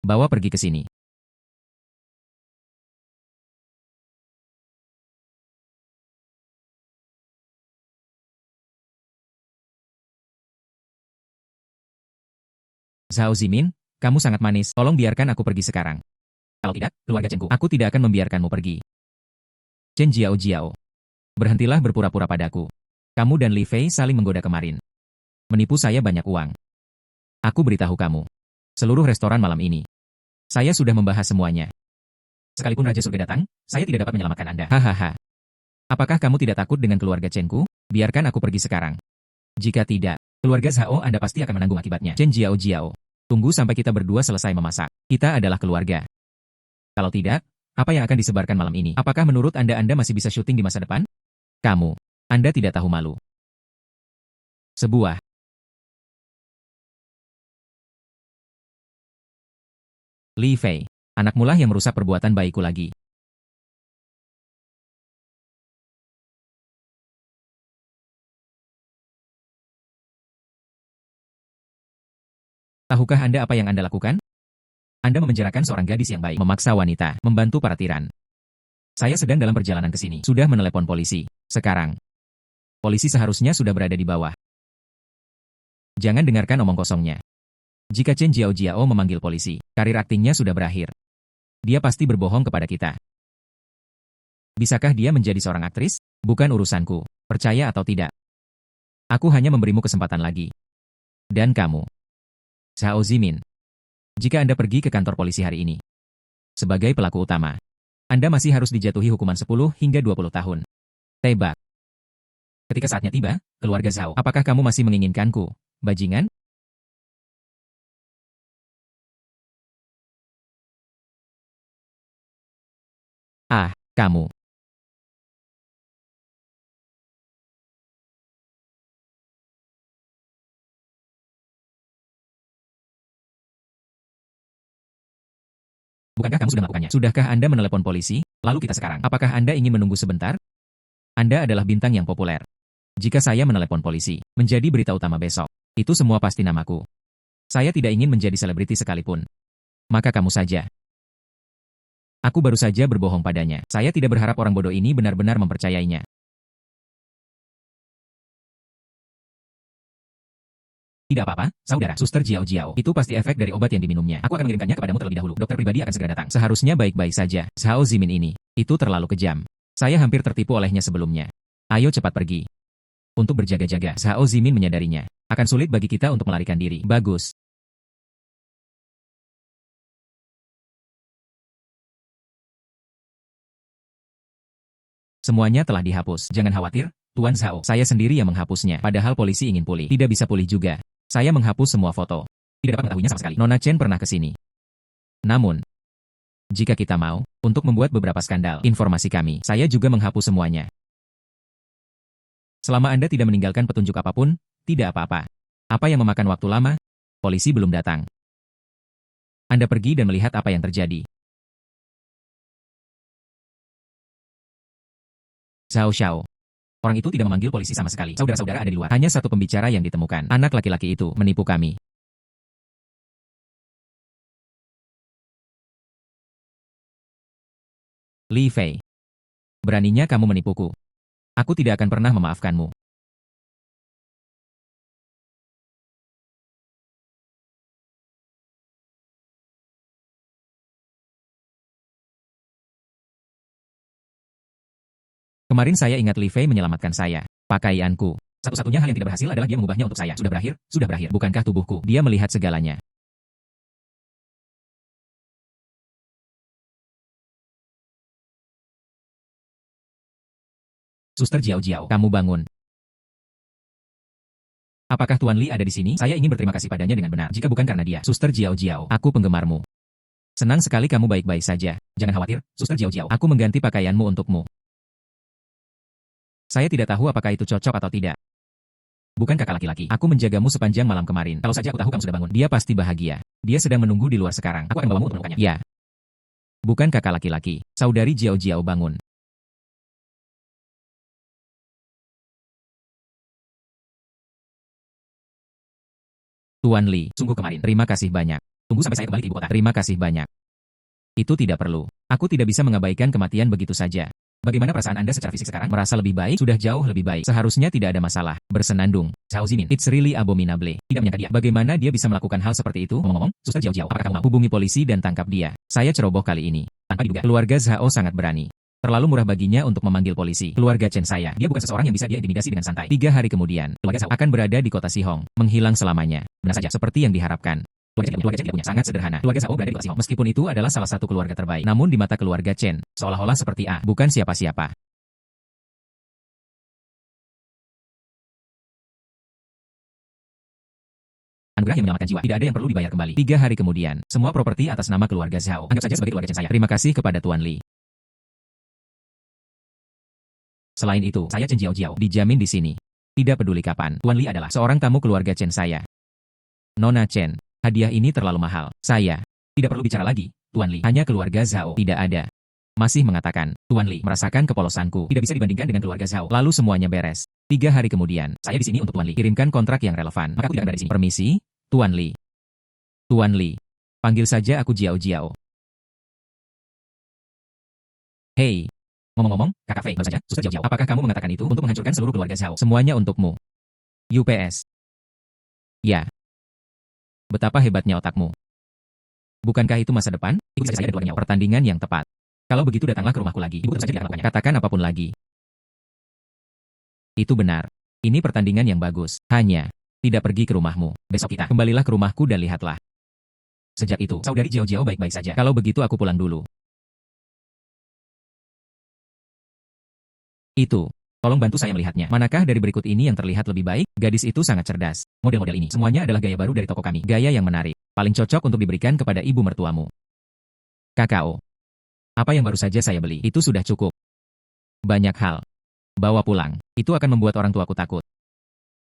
Bawa pergi ke sini. Zhao Zimin, kamu sangat manis. Tolong biarkan aku pergi sekarang. Kalau tidak, keluarga Chenku, aku tidak akan membiarkanmu pergi. Chen Jiao Jiao. Berhentilah berpura-pura padaku. Kamu dan Li Fei saling menggoda kemarin. Menipu saya banyak uang. Aku beritahu kamu. Seluruh restoran malam ini. Saya sudah membahas semuanya. Sekalipun Raja Surga datang, saya tidak dapat menyelamatkan Anda. Hahaha. Apakah kamu tidak takut dengan keluarga Chenku? Biarkan aku pergi sekarang. Jika tidak, keluarga Zhao Anda pasti akan menanggung akibatnya. Chen Jiao Jiao. Tunggu sampai kita berdua selesai memasak. Kita adalah keluarga. Kalau tidak, apa yang akan disebarkan malam ini? Apakah menurut Anda masih bisa syuting di masa depan? Kamu. Anda tidak tahu malu. Sebuah. Li Fei. Anakmu lah yang merusak perbuatan baikku lagi. Tahukah Anda apa yang Anda lakukan? Anda memenjarakan seorang gadis yang baik, memaksa wanita, membantu para tiran. Saya sedang dalam perjalanan ke sini, sudah menelepon polisi. Sekarang, polisi seharusnya sudah berada di bawah. Jangan dengarkan omong kosongnya. Jika Chen Jiao Jiao memanggil polisi, karir aktingnya sudah berakhir. Dia pasti berbohong kepada kita. Bisakah dia menjadi seorang aktris? Bukan urusanku, percaya atau tidak. Aku hanya memberimu kesempatan lagi. Dan kamu, Zhao Zimin. Jika Anda pergi ke kantor polisi hari ini, sebagai pelaku utama, Anda masih harus dijatuhi hukuman 10 hingga 20 tahun. Tebak. Ketika saatnya tiba, keluarga Zhao, apakah kamu masih menginginkanku, bajingan? Ah, kamu. Bukankah kamu sudah melakukannya? Sudahkah Anda menelepon polisi? Lalu kita sekarang, apakah Anda ingin menunggu sebentar? Anda adalah bintang yang populer. Jika saya menelepon polisi, menjadi berita utama besok, itu semua pasti namaku. Saya tidak ingin menjadi selebriti sekalipun. Maka kamu saja. Aku baru saja berbohong padanya. Saya tidak berharap orang bodoh ini benar-benar mempercayainya. Tidak apa-apa, saudara. Suster Jiao Jiao. Itu pasti efek dari obat yang diminumnya. Aku akan mengirimkannya kepadamu terlebih dahulu. Dokter pribadi akan segera datang. Seharusnya baik-baik saja. Zhao Zimin ini. Itu terlalu kejam. Saya hampir tertipu olehnya sebelumnya. Ayo cepat pergi. Untuk berjaga-jaga, Zhao Zimin menyadarinya. Akan sulit bagi kita untuk melarikan diri. Bagus. Semuanya telah dihapus. Jangan khawatir, Tuan Zhao. Saya sendiri yang menghapusnya. Padahal polisi ingin pulih. Tidak bisa pulih juga. Saya menghapus semua foto. Tidak dapat mengetahuinya sama sekali. Nona Chen pernah ke sini. Namun, jika kita mau, untuk membuat beberapa skandal, informasi kami, saya juga menghapus semuanya. Selama Anda tidak meninggalkan petunjuk apapun, tidak apa-apa. Apa yang memakan waktu lama? Polisi belum datang. Anda pergi dan melihat apa yang terjadi. Zhao Xiao. Orang itu tidak memanggil polisi sama sekali. Saudara-saudara ada di luar. Hanya satu pembicara yang ditemukan. Anak laki-laki itu menipu kami. Li Fei. Beraninya kamu menipuku. Aku tidak akan pernah memaafkanmu. Kemarin saya ingat Li Fei menyelamatkan saya. Pakaianku. Satu-satunya hal yang tidak berhasil adalah dia mengubahnya untuk saya. Sudah berakhir? Sudah berakhir. Bukankah tubuhku? Dia melihat segalanya. Suster Jiao Jiao, kamu bangun. Apakah Tuan Li ada di sini? Saya ingin berterima kasih padanya dengan benar. Jika bukan karena dia, Suster Jiao Jiao, aku penggemarmu. Senang sekali kamu baik-baik saja. Jangan khawatir, Suster Jiao Jiao. Aku mengganti pakaianmu untukmu. Saya tidak tahu apakah itu cocok atau tidak. Bukan kakak laki-laki. Aku menjagamu sepanjang malam kemarin. Kalau saja aku tahu kamu sudah bangun. Dia pasti bahagia. Dia sedang menunggu di luar sekarang. Aku akan membawamu untuk menemukannya. Ya. Bukan kakak laki-laki. Saudari Jiao Jiao bangun. Tuan Li, sungguh kemarin. Terima kasih banyak. Tunggu sampai saya kembali ke ibu kota. Terima kasih banyak. Itu tidak perlu. Aku tidak bisa mengabaikan kematian begitu saja. Bagaimana perasaan Anda secara fisik sekarang? Merasa lebih baik? Sudah jauh lebih baik. Seharusnya tidak ada masalah. Bersenandung. Zhao Zimin. It's really abominable. Tidak menyangka dia. Bagaimana dia bisa melakukan hal seperti itu? Ngomong-ngomong, Suster Jiao Jiao, apakah kamu mau hubungi polisi dan tangkap dia? Saya ceroboh kali ini. Tanpa diduga. Keluarga Zhao sangat berani. Terlalu murah baginya untuk memanggil polisi. Keluarga Chen saya. Dia bukan seseorang yang bisa dia intimidasi dengan santai. 3 hari kemudian, keluarga Zhao akan berada di kota Xihong. Menghilang selamanya. Benar saja. Seperti yang diharapkan. Keluarga Chen tidak punya. Sangat sederhana. Keluarga Zhao berada di kota Xihong. Meskipun itu adalah salah satu keluarga terbaik. Namun di mata keluarga Chen, seolah-olah seperti A. Bukan siapa-siapa. Anugerah yang menyelamatkan jiwa. Tidak ada yang perlu dibayar kembali. 3 hari kemudian, semua properti atas nama keluarga Zhao. Anggap saja sebagai keluarga Chen saya. Terima kasih kepada Tuan Li. Selain itu, saya Chen Jiao Jiao. Dijamin di sini. Tidak peduli kapan. Tuan Li adalah seorang tamu keluarga Chen saya. Nona Chen, hadiah ini terlalu mahal. Saya. Tidak perlu bicara lagi, Tuan Li. Hanya keluarga Zhao. Tidak ada. Masih mengatakan, Tuan Li, merasakan kepolosanku. Tidak bisa dibandingkan dengan keluarga Zhao. Lalu semuanya beres. 3 hari kemudian, saya di sini untuk Tuan Li. Kirimkan kontrak yang relevan. Maka aku tidak akan ada di sini. Permisi, Tuan Li. Tuan Li. Panggil saja aku Jiao Jiao. Hei. Ngomong-ngomong, Kakak Fei, baru saja, Suster Jiao Jiao. Apakah kamu mengatakan itu untuk menghancurkan seluruh keluarga Zhao? Semuanya untukmu. UPS. Ya. Betapa hebatnya otakmu. Bukankah itu masa depan? Ikuti saja saya dan keluarganya. Pertandingan yang tepat. Kalau begitu datanglah ke rumahku lagi. Ibu tentu saja tidak akan melakukannya. Katakan apapun lagi. Itu benar. Ini pertandingan yang bagus. Hanya, tidak pergi ke rumahmu. Besok kita kembalilah ke rumahku dan lihatlah. Sejak itu, saudari Jiao Jiao baik-baik saja. Kalau begitu aku pulang dulu. Itu. Tolong bantu saya melihatnya. Manakah dari berikut ini yang terlihat lebih baik? Gadis itu sangat cerdas. Model-model ini semuanya adalah gaya baru dari toko kami. Gaya yang menarik. Paling cocok untuk diberikan kepada ibu mertuamu. Kakao. Apa yang baru saja saya beli? Itu sudah cukup. Banyak hal. Bawa pulang. Itu akan membuat orang tuaku takut.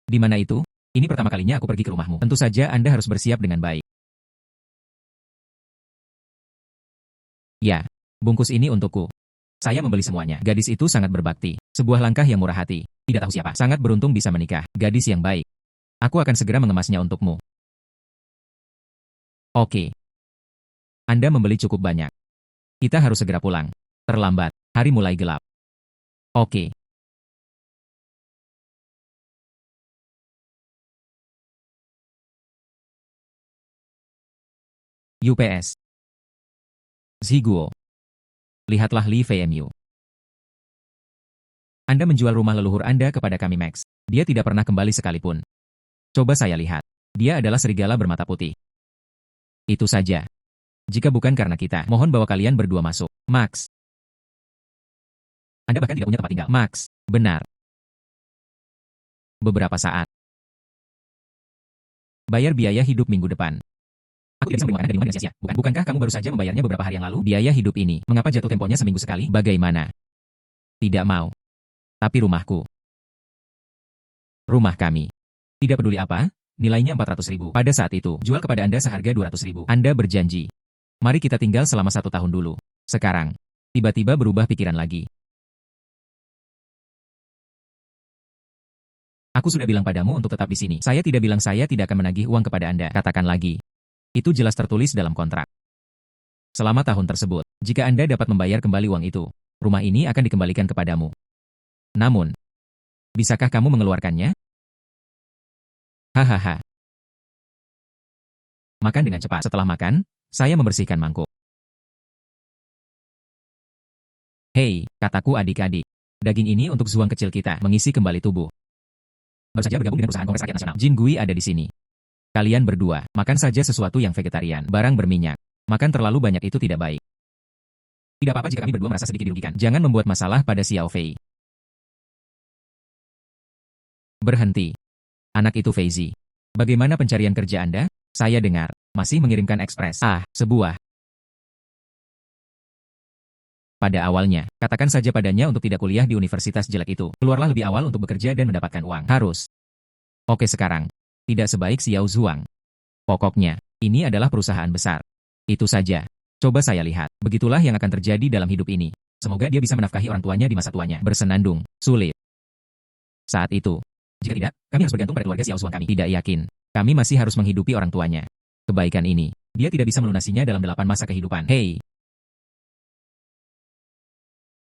Di mana itu? Ini pertama kalinya aku pergi ke rumahmu. Tentu saja Anda harus bersiap dengan baik. Ya. Bungkus ini untukku. Saya membeli semuanya. Gadis itu sangat berbakti. Sebuah langkah yang murah hati. Tidak tahu siapa. Sangat beruntung bisa menikah. Gadis yang baik. Aku akan segera mengemasnya untukmu. Oke. Anda membeli cukup banyak. Kita harus segera pulang. Terlambat. Hari mulai gelap. Oke. UPS. Ziguo. Lihatlah Li VMU. Anda menjual rumah leluhur Anda kepada kami Max. Dia tidak pernah kembali sekalipun. Coba saya lihat. Dia adalah serigala bermata putih. Itu saja. Jika bukan karena kita, mohon bawa kalian berdua masuk. Max. Anda bahkan tidak punya tempat tinggal. Max. Benar. Beberapa saat. Bayar biaya hidup minggu depan. Aku tidak bisa menerima Anda dari rumah dengan sia-sia. Bukankah kamu baru saja membayarnya beberapa hari yang lalu? Biaya hidup ini. Mengapa jatuh temponya seminggu sekali? Bagaimana? Tidak mau. Tapi rumahku. Rumah kami. Tidak peduli apa, nilainya 400.000. Pada saat itu, jual kepada Anda seharga 200.000. Anda berjanji. Mari kita tinggal selama 1 tahun dulu. Sekarang, tiba-tiba berubah pikiran lagi. Aku sudah bilang padamu untuk tetap di sini. Saya tidak bilang saya tidak akan menagih uang kepada Anda. Katakan lagi. Itu jelas tertulis dalam kontrak. Selama tahun tersebut, jika Anda dapat membayar kembali uang itu, rumah ini akan dikembalikan kepadamu. Namun, bisakah kamu mengeluarkannya? Hahaha. Makan dengan cepat. Setelah makan, saya membersihkan mangkuk. Hei, kataku adik-adik. Daging ini untuk zuang kecil kita, mengisi kembali tubuh. Baru saja bergabung dengan perusahaan Kongres Rakyat Nasional. Jin Gui ada di sini. Kalian berdua, makan saja sesuatu yang vegetarian, barang berminyak. Makan terlalu banyak itu tidak baik. Tidak apa-apa jika kami berdua merasa sedikit dirugikan. Jangan membuat masalah pada Xiao Fei. Berhenti. Anak itu Feizi. Bagaimana pencarian kerja Anda? Saya dengar, masih mengirimkan ekspres. Sebuah. Pada awalnya, katakan saja padanya untuk tidak kuliah di universitas jelek itu. Keluarlah lebih awal untuk bekerja dan mendapatkan uang. Harus. Oke sekarang. Tidak sebaik Xiao Zhuang. Pokoknya, ini adalah perusahaan besar. Itu saja. Coba saya lihat. Begitulah yang akan terjadi dalam hidup ini. Semoga dia bisa menafkahi orang tuanya di masa tuanya. Bersenandung. Sulit. Saat itu. Jika tidak, kami harus bergantung pada keluarga Xiao Zhuang kami. Tidak yakin. Kami masih harus menghidupi orang tuanya. Kebaikan ini, dia tidak bisa melunasinya dalam 8 masa kehidupan. Hei!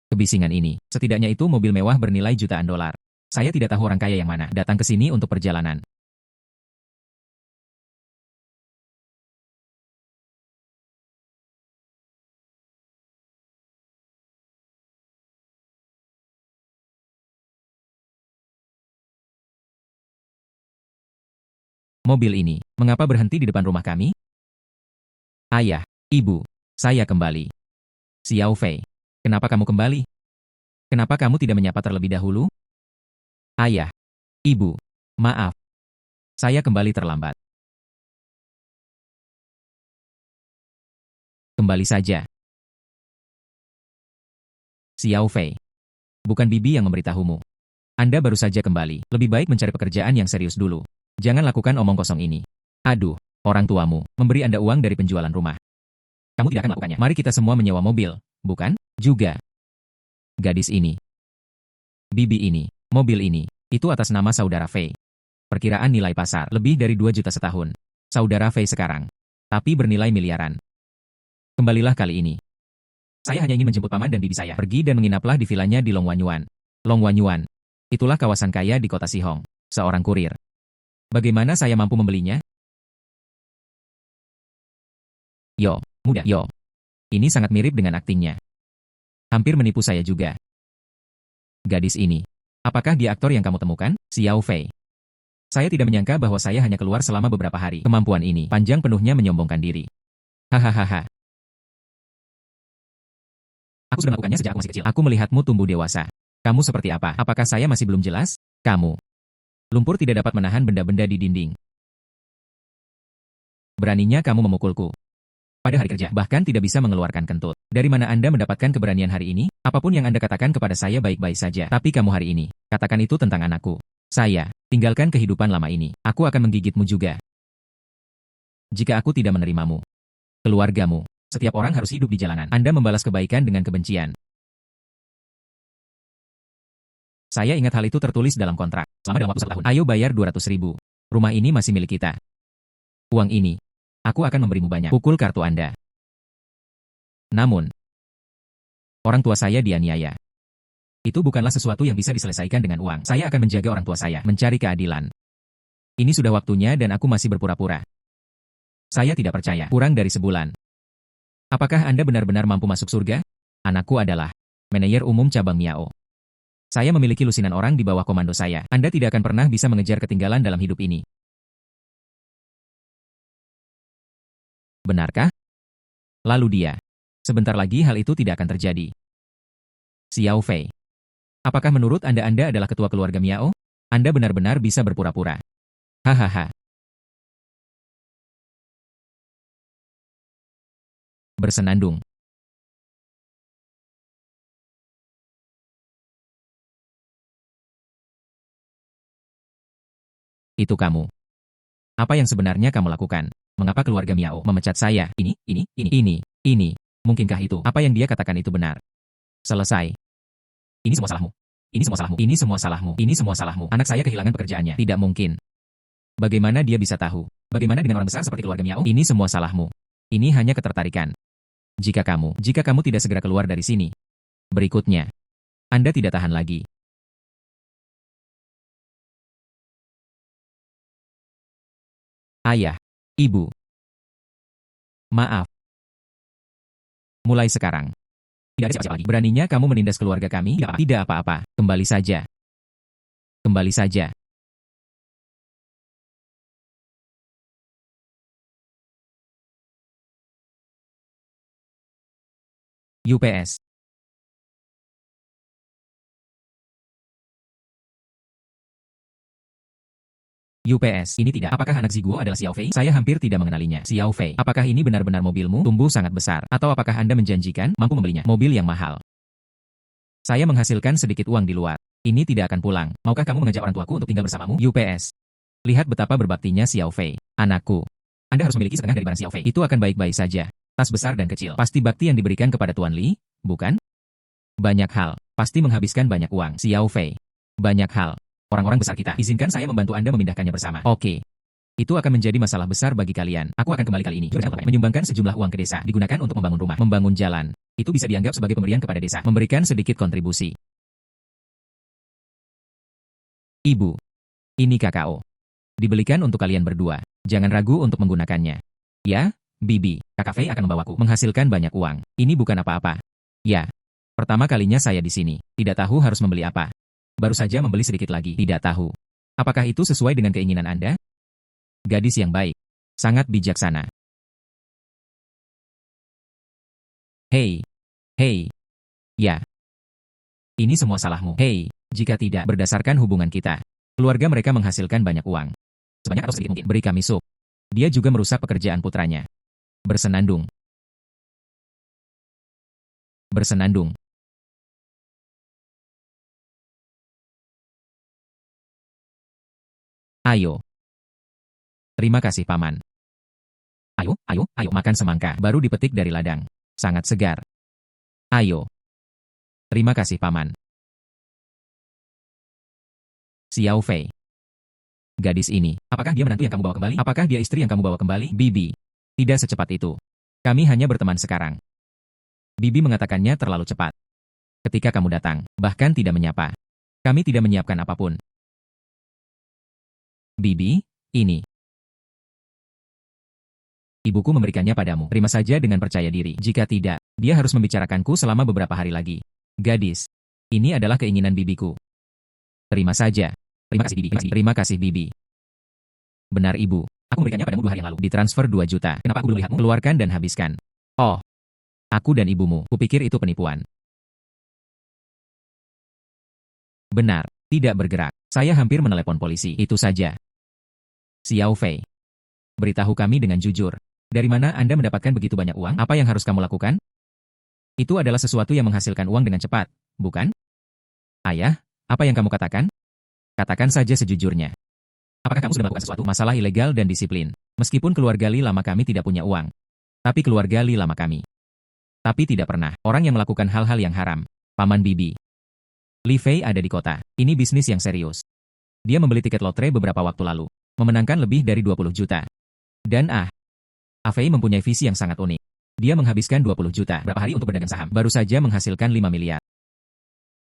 Kebisingan ini, setidaknya itu mobil mewah bernilai jutaan dolar. Saya tidak tahu orang kaya yang mana datang ke sini untuk perjalanan. Mobil ini, mengapa berhenti di depan rumah kami? Ayah, ibu, saya kembali. Xiao Fei, kenapa kamu kembali? Kenapa kamu tidak menyapa terlebih dahulu? Ayah, ibu, maaf. Saya kembali terlambat. Kembali saja. Xiao Fei, bukan bibi yang memberitahumu. Anda baru saja kembali. Lebih baik mencari pekerjaan yang serius dulu. Jangan lakukan omong kosong ini. Aduh, orang tuamu memberi Anda uang dari penjualan rumah. Kamu tidak akan melakukannya. Mari kita semua menyewa mobil, bukan? Juga. Gadis ini. Bibi ini. Mobil ini. Itu atas nama saudara Fei. Perkiraan nilai pasar lebih dari 2 juta setahun. Saudara Fei sekarang. Tapi bernilai miliaran. Kembalilah kali ini. Saya hanya ingin menjemput paman dan bibi saya. Pergi dan menginaplah di vilanya di Longyuan. Longyuan. Itulah kawasan kaya di kota Sihong. Seorang kurir. Bagaimana saya mampu membelinya? Yo, muda, yo. Ini sangat mirip dengan aktingnya. Hampir menipu saya juga. Gadis ini. Apakah dia aktor yang kamu temukan? Xiao Fei. Saya tidak menyangka bahwa saya hanya keluar selama beberapa hari. Kemampuan ini panjang penuhnya menyombongkan diri. Hahaha. Aku sudah melakukannya sejak aku masih kecil. Aku melihatmu tumbuh dewasa. Kamu seperti apa? Apakah saya masih belum jelas? Kamu. Lumpur tidak dapat menahan benda-benda di dinding. Beraninya kamu memukulku. Pada hari kerja, bahkan tidak bisa mengeluarkan kentut. Dari mana Anda mendapatkan keberanian hari ini? Apapun yang Anda katakan kepada saya baik-baik saja. Tapi kamu hari ini, katakan itu tentang anakku. Saya, tinggalkan kehidupan lama ini. Aku akan menggigitmu juga. Jika aku tidak menerimamu. Keluargamu. Setiap orang harus hidup di jalanan. Anda membalas kebaikan dengan kebencian. Saya ingat hal itu tertulis dalam kontrak. Selama dalam waktu 1 tahun. Ayo bayar 200.000. Rumah ini masih milik kita. Uang ini. Aku akan memberimu banyak. Pukul kartu Anda. Namun. Orang tua saya dianiaya. Itu bukanlah sesuatu yang bisa diselesaikan dengan uang. Saya akan menjaga orang tua saya. Mencari keadilan. Ini sudah waktunya dan aku masih berpura-pura. Saya tidak percaya. Kurang dari sebulan. Apakah Anda benar-benar mampu masuk surga? Anakku adalah manajer umum cabang Miao. Saya memiliki lusinan orang di bawah komando saya. Anda tidak akan pernah bisa mengejar ketinggalan dalam hidup ini. Benarkah? Lalu dia. Sebentar lagi hal itu tidak akan terjadi. Xiao Fei. Apakah menurut Anda adalah ketua keluarga Miao? Anda benar-benar bisa berpura-pura. Hahaha. Bersenandung. Itu kamu. Apa yang sebenarnya kamu lakukan? Mengapa keluarga Miao memecat saya? Ini. Mungkinkah itu? Apa yang dia katakan itu benar? Selesai. Ini semua salahmu. Ini semua salahmu. Ini semua salahmu. Ini semua salahmu. Anak saya kehilangan pekerjaannya. Tidak mungkin. Bagaimana dia bisa tahu? Bagaimana dengan orang besar seperti keluarga Miao? Ini semua salahmu. Ini hanya ketertarikan. Jika kamu tidak segera keluar dari sini. Berikutnya. Anda tidak tahan lagi. Ayah. Ibu. Maaf. Mulai sekarang. Tidak ada siapa-siapa lagi. Beraninya kamu menindas keluarga kami? Tidak apa-apa. Kembali saja. Kembali saja. UPS. UPS. Ini tidak. Apakah anak Ziguo adalah Xiao Fei? Saya hampir tidak mengenalinya. Xiao Fei. Apakah ini benar-benar mobilmu? Tumbuh sangat besar. Atau apakah Anda menjanjikan mampu membelinya? Mobil yang mahal. Saya menghasilkan sedikit uang di luar. Ini tidak akan pulang. Maukah kamu mengajak orang tuaku untuk tinggal bersamamu? UPS. Lihat betapa berbaktinya Xiao Fei. Anakku. Anda harus memiliki setengah dari barang Xiao Fei. Itu akan baik-baik saja. Tas besar dan kecil. Pasti bakti yang diberikan kepada Tuan Li, bukan? Banyak hal. Pasti menghabiskan banyak uang. Xiao Fei. Banyak hal. Orang-orang besar kita. Izinkan saya membantu Anda memindahkannya bersama. Oke. Itu akan menjadi masalah besar bagi kalian. Aku akan kembali kali ini. Menyumbangkan sejumlah uang ke desa. Digunakan untuk membangun rumah. Membangun jalan. Itu bisa dianggap sebagai pemberian kepada desa. Memberikan sedikit kontribusi. Ibu. Ini kakao. Dibelikan untuk kalian berdua. Jangan ragu untuk menggunakannya. Ya, Bibi. Kakak Fei akan membawaku. Menghasilkan banyak uang. Ini bukan apa-apa. Ya. Pertama kalinya saya di sini. Tidak tahu harus membeli apa. Baru saja membeli sedikit lagi. Tidak tahu. Apakah itu sesuai dengan keinginan Anda? Gadis yang baik. Sangat bijaksana. Hei. Hei. Ya. Ini semua salahmu. Hei. Jika tidak berdasarkan hubungan kita. Keluarga mereka menghasilkan banyak uang. Sebanyak atau sedikit mungkin. Beri kami sup. Dia juga merusak pekerjaan putranya. Bersenandung. Bersenandung. Ayo. Terima kasih, Paman. Ayo, makan semangka. Baru dipetik dari ladang. Sangat segar. Ayo. Terima kasih, Paman. Xiao Fei. Gadis ini, apakah dia menantu yang kamu bawa kembali? Apakah dia istri yang kamu bawa kembali? Bibi. Tidak secepat itu. Kami hanya berteman sekarang. Bibi mengatakannya terlalu cepat. Ketika kamu datang, bahkan tidak menyapa. Kami tidak menyiapkan apapun. Bibi, ini. Ibuku memberikannya padamu. Terima saja dengan percaya diri. Jika tidak, dia harus membicarakanku selama beberapa hari lagi. Gadis. Ini adalah keinginan bibiku. Terima saja. Terima kasih, Bibi. Terima kasih, Bibi. Benar, Ibu. Aku memberikannya padamu 2 hari yang lalu. Ditransfer 2 juta. Kenapa aku belum lihatmu? Keluarkan dan habiskan. Oh. Aku dan ibumu. Kupikir itu penipuan. Benar. Tidak bergerak. Saya hampir menelepon polisi. Itu saja. Xiao Fei. Beritahu kami dengan jujur. Dari mana Anda mendapatkan begitu banyak uang? Apa yang harus kamu lakukan? Itu adalah sesuatu yang menghasilkan uang dengan cepat, bukan? Ayah, apa yang kamu katakan? Katakan saja sejujurnya. Apakah kamu sudah melakukan sesuatu? Masalah ilegal dan disiplin. Meskipun keluarga Li lama kami tidak punya uang. Tapi keluarga Li lama kami. Tapi tidak pernah orang yang melakukan hal-hal yang haram. Paman Bibi. Li Fei ada di kota. Ini bisnis yang serius. Dia membeli tiket lotre beberapa waktu lalu. Memenangkan lebih dari 20 juta. Dan Fei mempunyai visi yang sangat unik. Dia menghabiskan 20 juta berapa hari untuk berdagang saham. Baru saja menghasilkan 5 miliar.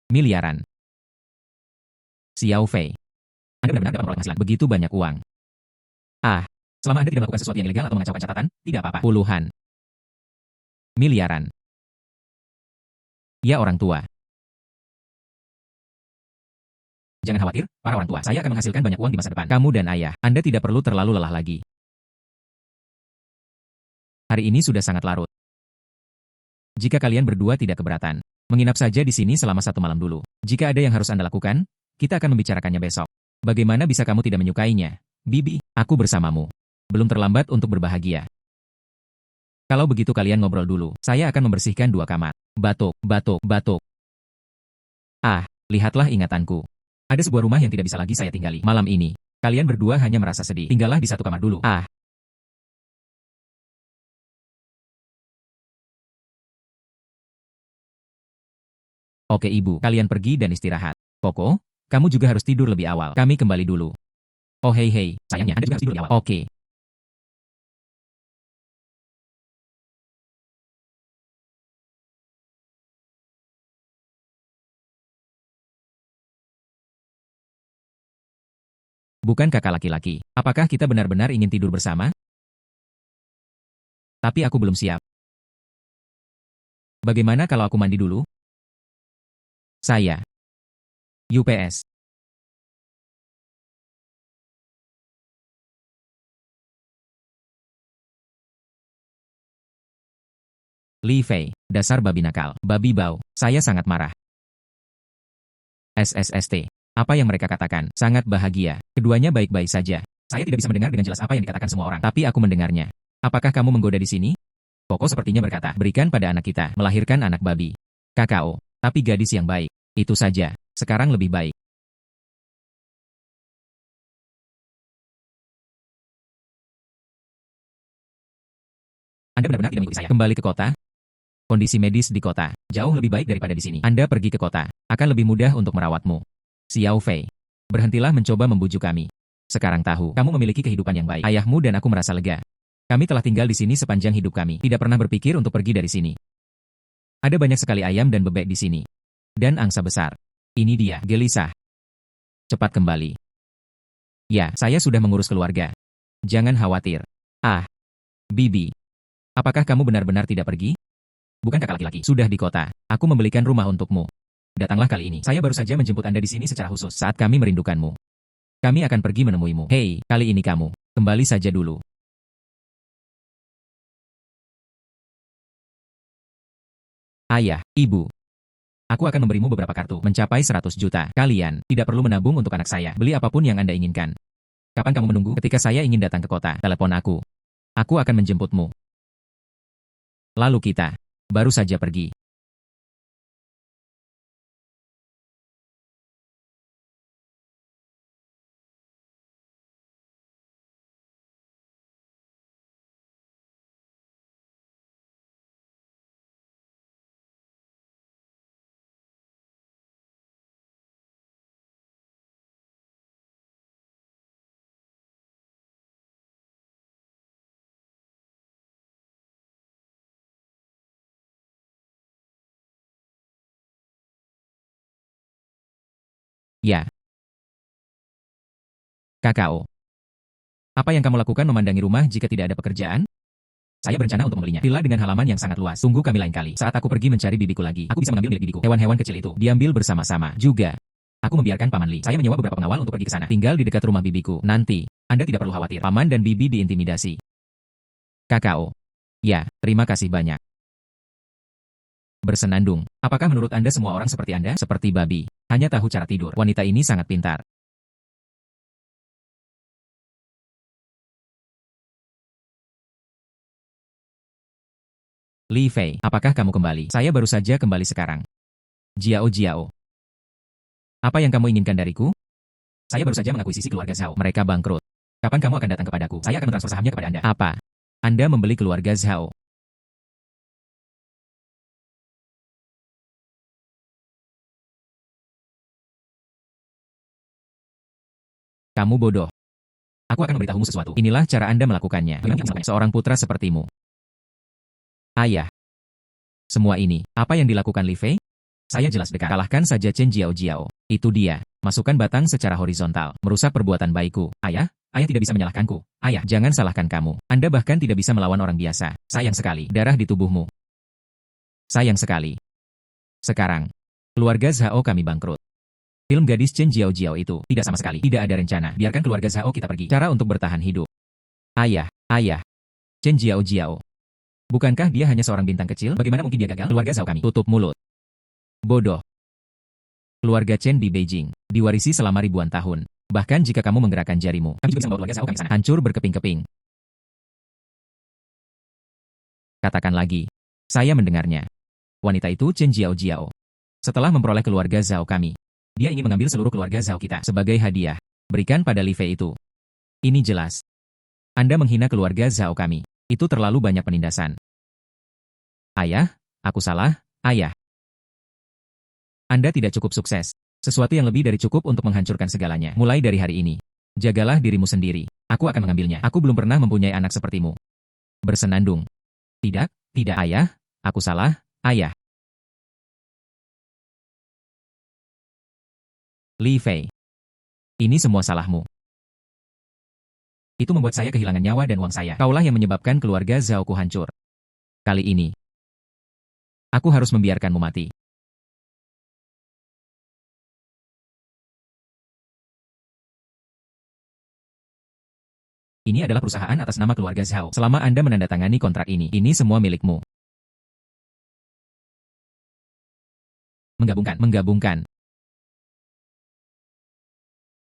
Miliaran. Xiao Fei. Anda benar-benar dapat memperoleh hasil begitu banyak uang. Selama Anda tidak melakukan sesuatu yang ilegal atau mengacaukan catatan, tidak apa-apa. Puluhan. Miliaran. Ya orang tua. Jangan khawatir, para orang tua. Saya akan menghasilkan banyak uang di masa depan. Kamu dan ayah, Anda tidak perlu terlalu lelah lagi. Hari ini sudah sangat larut. Jika kalian berdua tidak keberatan, menginap saja di sini selama 1 malam dulu. Jika ada yang harus Anda lakukan, kita akan membicarakannya besok. Bagaimana bisa kamu tidak menyukainya? Bibi, aku bersamamu. Belum terlambat untuk berbahagia. Kalau begitu kalian ngobrol dulu, saya akan membersihkan 2 kamar. Batuk, batuk, batuk. Ah, lihatlah ingatanku. Ada sebuah rumah yang tidak bisa lagi saya tinggali. Malam ini, kalian berdua hanya merasa sedih. Tinggallah di 1 kamar dulu. Ah. Oke ibu, kalian pergi dan istirahat. Koko, kamu juga harus tidur lebih awal. Kami kembali dulu. Oh hei, sayangnya Anda juga harus tidur lebih awal. Oke. Bukan kakak laki-laki. Apakah kita benar-benar ingin tidur bersama? Tapi aku belum siap. Bagaimana kalau aku mandi dulu? Saya. UPS. Li Fei, dasar babi nakal, babi bau, saya sangat marah. SSST. Apa yang mereka katakan? Sangat bahagia. Keduanya baik-baik saja. Saya tidak bisa mendengar dengan jelas apa yang dikatakan semua orang, tapi aku mendengarnya. Apakah kamu menggoda di sini? Koko sepertinya berkata, berikan pada anak kita, melahirkan anak babi. Kakao, tapi gadis yang baik. Itu saja. Sekarang lebih baik. Anda benar-benar tidak mengikuti saya. Kembali ke kota? Kondisi medis di kota jauh lebih baik daripada di sini. Anda pergi ke kota, akan lebih mudah untuk merawatmu. Xiao Fei, berhentilah mencoba membujuk kami. Sekarang tahu, kamu memiliki kehidupan yang baik. Ayahmu dan aku merasa lega. Kami telah tinggal di sini sepanjang hidup kami. Tidak pernah berpikir untuk pergi dari sini. Ada banyak sekali ayam dan bebek di sini. Dan angsa besar. Ini dia, gelisah. Cepat kembali. Ya, saya sudah mengurus keluarga. Jangan khawatir. Ah, Bibi. Apakah kamu benar-benar tidak pergi? Bukan kakak laki-laki. Sudah di kota. Aku membelikan rumah untukmu. Datanglah kali ini. Saya baru saja menjemput Anda di sini secara khusus saat kami merindukanmu. Kami akan pergi menemuimu. Hei, kali ini kamu. Kembali saja dulu. Ayah, ibu. Aku akan memberimu beberapa kartu. Mencapai 100 juta. Kalian tidak perlu menabung untuk anak saya. Beli apapun yang Anda inginkan. Kapan kamu menunggu? Ketika saya ingin datang ke kota, telepon aku. Aku akan menjemputmu. Lalu kita baru saja pergi. Ya. Kakao. Apa yang kamu lakukan memandangi rumah jika tidak ada pekerjaan? Saya berencana untuk membelinya. Villa dengan halaman yang sangat luas. Tunggu kami lain kali. Saat aku pergi mencari bibiku lagi, aku bisa mengambil milik bibiku. Hewan-hewan kecil itu diambil bersama-sama. Juga, aku membiarkan Paman Li. Saya menyewa beberapa pengawal untuk pergi ke sana. Tinggal di dekat rumah bibiku. Nanti, Anda tidak perlu khawatir. Paman dan bibi diintimidasi. Kakao. Ya, terima kasih banyak. Bersenandung. Apakah menurut Anda semua orang seperti Anda? Seperti babi. Hanya tahu cara tidur. Wanita ini sangat pintar. Li Fei, apakah kamu kembali? Saya baru saja kembali sekarang. Jiao Jiao. Apa yang kamu inginkan dariku? Saya baru saja mengakuisisi keluarga Zhao. Mereka bangkrut. Kapan kamu akan datang kepadaku? Saya akan mentransfer sahamnya kepada Anda. Apa? Anda membeli keluarga Zhao. Kamu bodoh. Aku akan memberitahumu sesuatu. Inilah cara Anda melakukannya. Seorang putra sepertimu. Ayah. Semua ini, apa yang dilakukan Li Fei? Saya jelas dekat. Kalahkan saja Chen Jiao Jiao. Itu dia. Masukkan batang secara horizontal, merusak perbuatan baikku. Ayah, ayah tidak bisa menyalahkanku. Ayah, jangan salahkan kamu. Anda bahkan tidak bisa melawan orang biasa. Sayang sekali, darah di tubuhmu. Sayang sekali. Sekarang, keluarga Zhao kami bangkrut. Film gadis Chen Jiao itu tidak sama sekali. Tidak ada rencana. Biarkan keluarga Zhao kita pergi. Cara untuk bertahan hidup. Ayah, ayah. Chen Jiao. Bukankah dia hanya seorang bintang kecil? Bagaimana mungkin dia gagal? Keluarga Zhao kami. Tutup mulut. Bodoh. Keluarga Chen di Beijing diwarisi selama ribuan tahun. Bahkan jika kamu menggerakkan jarimu, kami juga bisa membawa keluarga Zhao kami sana. Hancur berkeping-keping. Katakan lagi. Saya mendengarnya. Wanita itu Chen Jiao. Setelah memperoleh keluarga Zhao kami, dia ingin mengambil seluruh keluarga Zhao kita sebagai hadiah. Berikan pada Li Fei itu. Ini jelas. Anda menghina keluarga Zhao kami. Itu terlalu banyak penindasan. Ayah, aku salah, ayah. Anda tidak cukup sukses. Sesuatu yang lebih dari cukup untuk menghancurkan segalanya. Mulai dari hari ini. Jagalah dirimu sendiri. Aku akan mengambilnya. Aku belum pernah mempunyai anak sepertimu. Bersenandung. Tidak, tidak ayah. Aku salah, ayah. Li Fei. Ini semua salahmu. Itu membuat saya kehilangan nyawa dan uang saya. Kaulah yang menyebabkan keluarga Zhaoku hancur. Kali ini, aku harus membiarkanmu mati. Ini adalah perusahaan atas nama keluarga Zhao. Selama Anda menandatangani kontrak ini semua milikmu. Menggabungkan.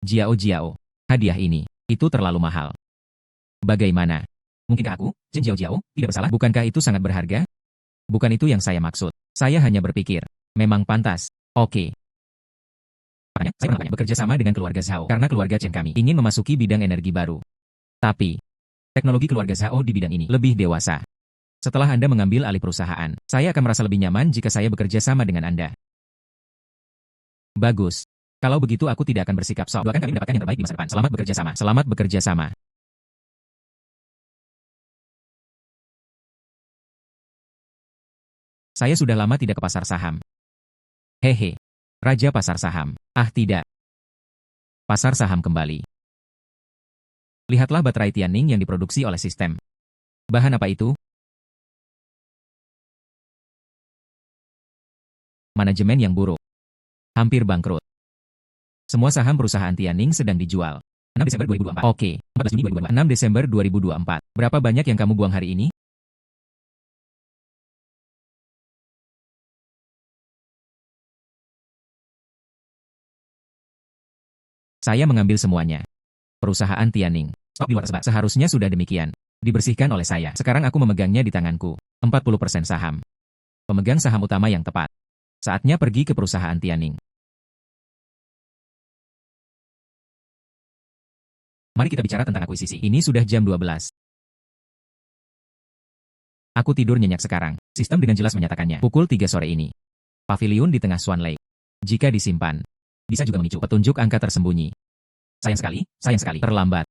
Jiao. Hadiah ini, itu terlalu mahal. Bagaimana? Mungkinkah aku, Chen Jiao, tidak bersalah? Bukankah itu sangat berharga? Bukan itu yang saya maksud. Saya hanya berpikir, memang pantas. Oke. Makanya, saya pernah bekerja sama dengan keluarga Zhao karena keluarga Chen kami ingin memasuki bidang energi baru. Tapi, teknologi keluarga Zhao di bidang ini lebih dewasa. Setelah Anda mengambil alih perusahaan, saya akan merasa lebih nyaman jika saya bekerja sama dengan Anda. Bagus. Kalau begitu aku tidak akan bersikap sok. Doakan kami mendapatkan yang terbaik di masa depan. Selamat bekerja sama. Selamat bekerja sama. Saya sudah lama tidak ke pasar saham. Hehe. Raja pasar saham. Ah tidak. Pasar saham kembali. Lihatlah baterai Tianning yang diproduksi oleh sistem. Bahan apa itu? Manajemen yang buruk. Hampir bangkrut. Semua saham perusahaan Tianning sedang dijual. 6 Desember 2024. Oke, 14 Juni 2024. 6 Desember 2024. Berapa banyak yang kamu buang hari ini? Saya mengambil semuanya. Perusahaan Tianning. Stok di luar tersebar. Seharusnya sudah demikian. Dibersihkan oleh saya. Sekarang aku memegangnya di tanganku. 40% saham. Pemegang saham utama yang tepat. Saatnya pergi ke perusahaan Tianning. Mari kita bicara tentang akuisisi. Ini sudah jam 12. Aku tidur nyenyak sekarang. Sistem dengan jelas menyatakannya. Pukul 3 sore ini. Paviliun di tengah Swan Lake. Jika disimpan, bisa juga memicu petunjuk angka tersembunyi. Sayang sekali, terlambat.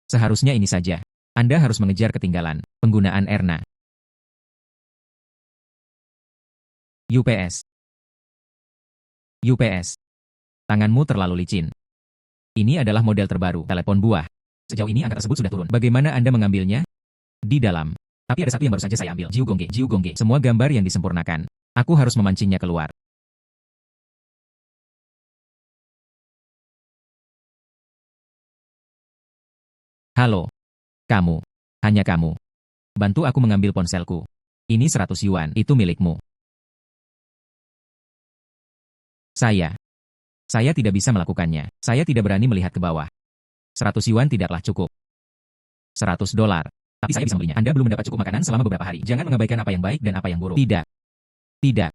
Seharusnya ini saja. Anda harus mengejar ketinggalan. Penggunaan Erna. UPS. Tanganmu terlalu licin. Ini adalah model terbaru, telepon buah. Sejauh ini angka tersebut sudah turun. Bagaimana Anda mengambilnya? Di dalam. Tapi ada satu yang baru saja saya ambil. Jiu Gongge. Semua gambar yang disempurnakan. Aku harus memancingnya keluar. Halo. Kamu. Hanya kamu. Bantu aku mengambil ponselku. Ini 100 yuan, itu milikmu. Saya tidak bisa melakukannya. Saya tidak berani melihat ke bawah. 100 yuan tidaklah cukup. $100. Tapi saya bisa membelinya. Anda belum mendapat cukup makanan selama beberapa hari. Jangan mengabaikan apa yang baik dan apa yang buruk. Tidak.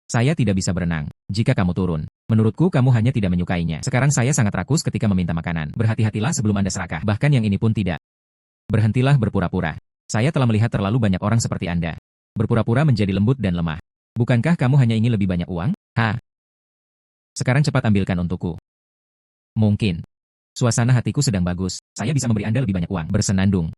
Saya tidak bisa berenang. Jika kamu turun, menurutku kamu hanya tidak menyukainya. Sekarang saya sangat rakus ketika meminta makanan. Berhati-hatilah sebelum Anda serakah. Bahkan yang ini pun tidak. Berhentilah berpura-pura. Saya telah melihat terlalu banyak orang seperti Anda. Berpura-pura menjadi lembut dan lemah. Bukankah kamu hanya ingin lebih banyak uang? Sekarang cepat ambilkan untukku. Mungkin. Suasana hatiku sedang bagus. Saya bisa memberi Anda lebih banyak uang. Bersenandung.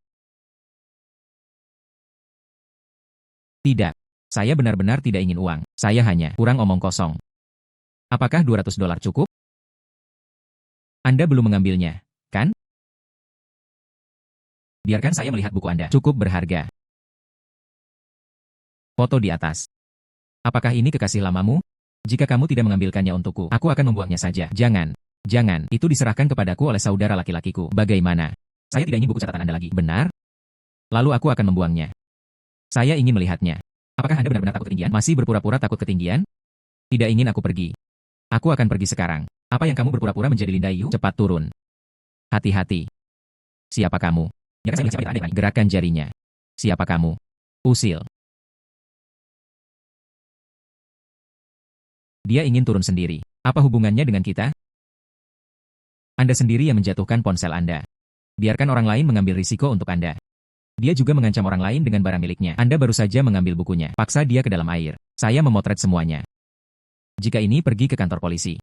Tidak. Saya benar-benar tidak ingin uang. Saya hanya kurang omong kosong. Apakah $200 cukup? Anda belum mengambilnya, kan? Biarkan saya melihat buku Anda. Cukup berharga. Foto di atas. Apakah ini kekasih lamamu? Jika kamu tidak mengambilkannya untukku, aku akan membuangnya saja. Jangan. Jangan. Itu diserahkan kepadaku oleh saudara laki-lakiku. Bagaimana? Saya tidak ingin buku catatan Anda lagi. Benar? Lalu aku akan membuangnya. Saya ingin melihatnya. Apakah Anda benar-benar takut ketinggian? Masih berpura-pura takut ketinggian? Tidak ingin aku pergi. Aku akan pergi sekarang. Apa yang kamu berpura-pura menjadi Linda Yu? Cepat turun. Hati-hati. Siapa kamu? Ya, saya siapa itu? Gerakan jarinya. Siapa kamu? Usil. Dia ingin turun sendiri. Apa hubungannya dengan kita? Anda sendiri yang menjatuhkan ponsel Anda. Biarkan orang lain mengambil risiko untuk Anda. Dia juga mengancam orang lain dengan barang miliknya. Anda baru saja mengambil bukunya. Paksa dia ke dalam air. Saya memotret semuanya. Jika ini pergi ke kantor polisi.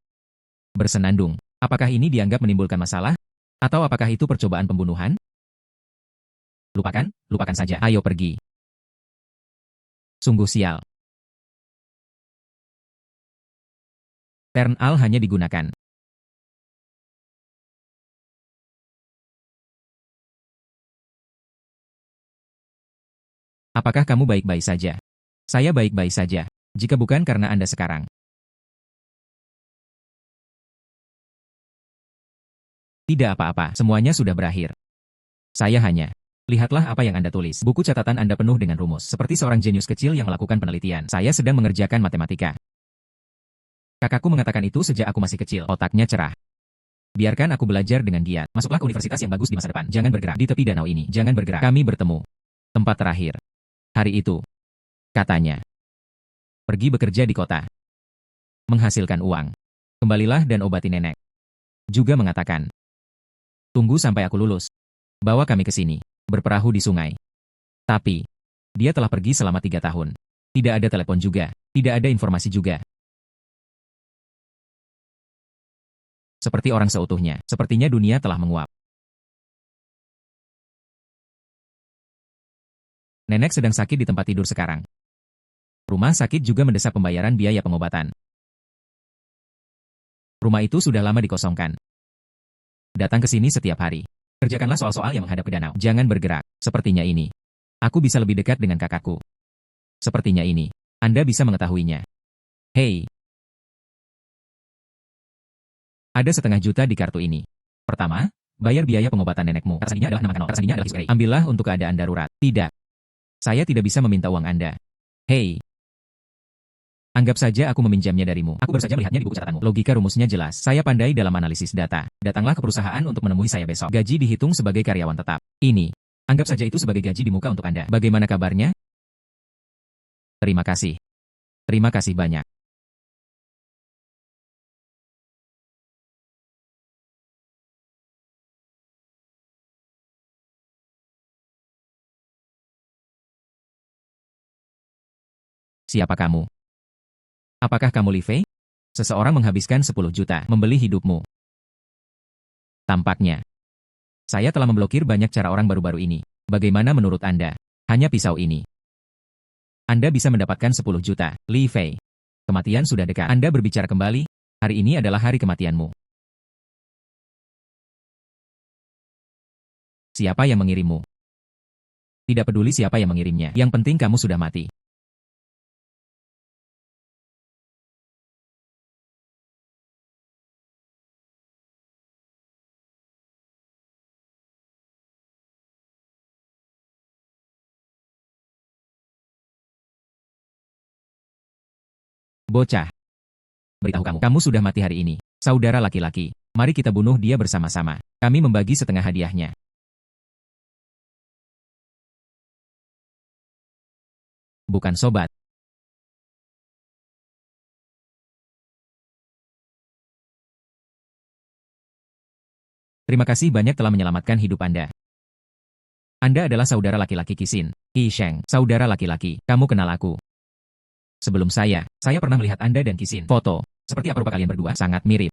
Bersenandung. Apakah ini dianggap menimbulkan masalah? Atau apakah itu percobaan pembunuhan? Lupakan, lupakan saja. Ayo pergi. Sungguh sial. Turn Al hanya digunakan. Apakah kamu baik-baik saja? Saya baik-baik saja. Jika bukan karena Anda sekarang. Tidak apa-apa, semuanya sudah berakhir. Saya hanya. Lihatlah apa yang Anda tulis. Buku catatan Anda penuh dengan rumus. Seperti seorang jenius kecil yang melakukan penelitian. Saya sedang mengerjakan matematika. Kakakku mengatakan itu sejak aku masih kecil. Otaknya cerah. Biarkan aku belajar dengan giat. Masuklah ke universitas yang bagus di masa depan. Jangan bergerak di tepi danau ini. Jangan bergerak. Kami bertemu. Tempat terakhir. Hari itu. Katanya. Pergi bekerja di kota. Menghasilkan uang. Kembalilah dan obati nenek. Juga mengatakan. Tunggu sampai aku lulus. Bawa kami ke sini. Berperahu di sungai. Tapi. Dia telah pergi selama 3 tahun. Tidak ada telepon juga. Tidak ada informasi juga. Seperti orang seutuhnya. Sepertinya dunia telah menguap. Nenek sedang sakit di tempat tidur sekarang. Rumah sakit juga mendesak pembayaran biaya pengobatan. Rumah itu sudah lama dikosongkan. Datang ke sini setiap hari. Kerjakanlah soal-soal yang menghadap ke danau. Jangan bergerak. Sepertinya ini. Aku bisa lebih dekat dengan kakakku. Sepertinya ini. Anda bisa mengetahuinya. Hei. Ada 1,5 juta di kartu ini. Pertama, bayar biaya pengobatan nenekmu. Kata sandinya adalah nama kanal. Kata sandinya adalah Hisuei. Ambillah untuk keadaan darurat. Tidak. Saya tidak bisa meminta uang Anda. Hei. Anggap saja aku meminjamnya darimu. Aku baru saja melihatnya di buku catatanmu. Logika rumusnya jelas. Saya pandai dalam analisis data. Datanglah ke perusahaan untuk menemui saya besok. Gaji dihitung sebagai karyawan tetap. Ini. Anggap saja itu sebagai gaji di muka untuk Anda. Bagaimana kabarnya? Terima kasih. Terima kasih banyak. Siapa kamu? Apakah kamu Li Fei? Seseorang menghabiskan 10 juta membeli hidupmu. Tampaknya. Saya telah memblokir banyak cara orang baru-baru ini. Bagaimana menurut Anda? Hanya pisau ini. Anda bisa mendapatkan 10 juta, Li Fei. Kematian sudah dekat. Anda berbicara kembali. Hari ini adalah hari kematianmu. Siapa yang mengirimmu? Tidak peduli siapa yang mengirimnya. Yang penting kamu sudah mati. Bocah. Beritahu kamu, kamu sudah mati hari ini. Saudara laki-laki, mari kita bunuh dia bersama-sama. Kami membagi setengah hadiahnya. Bukan sobat. Terima kasih banyak telah menyelamatkan hidup Anda. Anda adalah saudara laki-laki Kisin, Qi Sheng. Saudara laki-laki, kamu kenal aku. Sebelum saya pernah melihat Anda dan Kisin. Foto. Seperti apa rupa kalian berdua? Sangat mirip.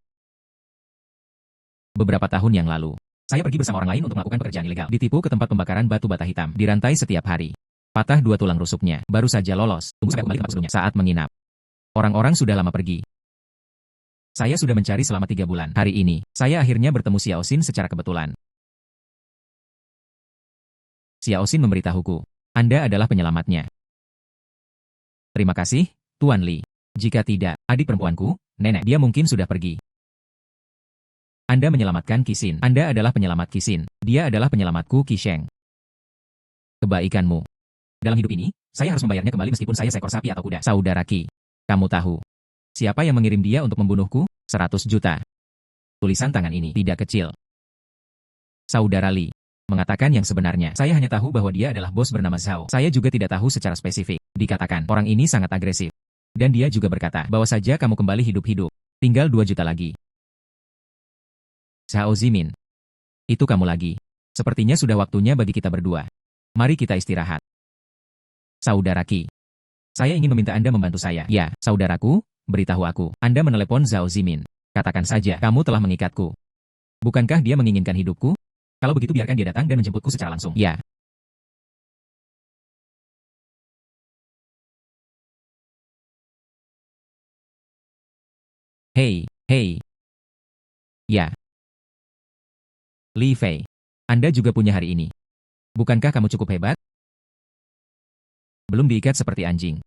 Beberapa tahun yang lalu, saya pergi bersama orang lain untuk melakukan pekerjaan ilegal. Ditipu ke tempat pembakaran batu bata hitam. Dirantai setiap hari. Patah 2 tulang rusuknya. Baru saja lolos. Tunggu sampai kembali ke tempat sebelumnya. Saat menginap. Orang-orang sudah lama pergi. Saya sudah mencari selama 3 bulan. Hari ini, saya akhirnya bertemu Xiao Xin secara kebetulan. Xiao Xin memberitahuku, Anda adalah penyelamatnya. Terima kasih, Tuan Li. Jika tidak, adik perempuanku, nenek, dia mungkin sudah pergi. Anda menyelamatkan Qixin. Anda adalah penyelamat Qixin. Dia adalah penyelamatku Qisheng. Kebaikanmu. Dalam hidup ini, saya harus membayarnya kembali meskipun saya seekor sapi atau kuda. Saudara Qi, kamu tahu siapa yang mengirim dia untuk membunuhku? 100 juta. Tulisan tangan ini tidak kecil. Saudara Li mengatakan yang sebenarnya. Saya hanya tahu bahwa dia adalah bos bernama Zhao. Saya juga tidak tahu secara spesifik. Dikatakan, orang ini sangat agresif. Dan dia juga berkata, bawa saja kamu kembali hidup-hidup. Tinggal 2 juta lagi. Zhao Zimin. Itu kamu lagi. Sepertinya sudah waktunya bagi kita berdua. Mari kita istirahat. Saudara Qi. Saya ingin meminta Anda membantu saya. Ya, saudaraku, beritahu aku. Anda menelepon Zhao Zimin. Katakan saja, kamu telah mengikatku. Bukankah dia menginginkan hidupku? Kalau begitu biarkan dia datang dan menjemputku secara langsung. Ya. Hei, hei. Ya. Li Fei. Anda juga punya hari ini. Bukankah kamu cukup hebat? Belum diikat seperti anjing.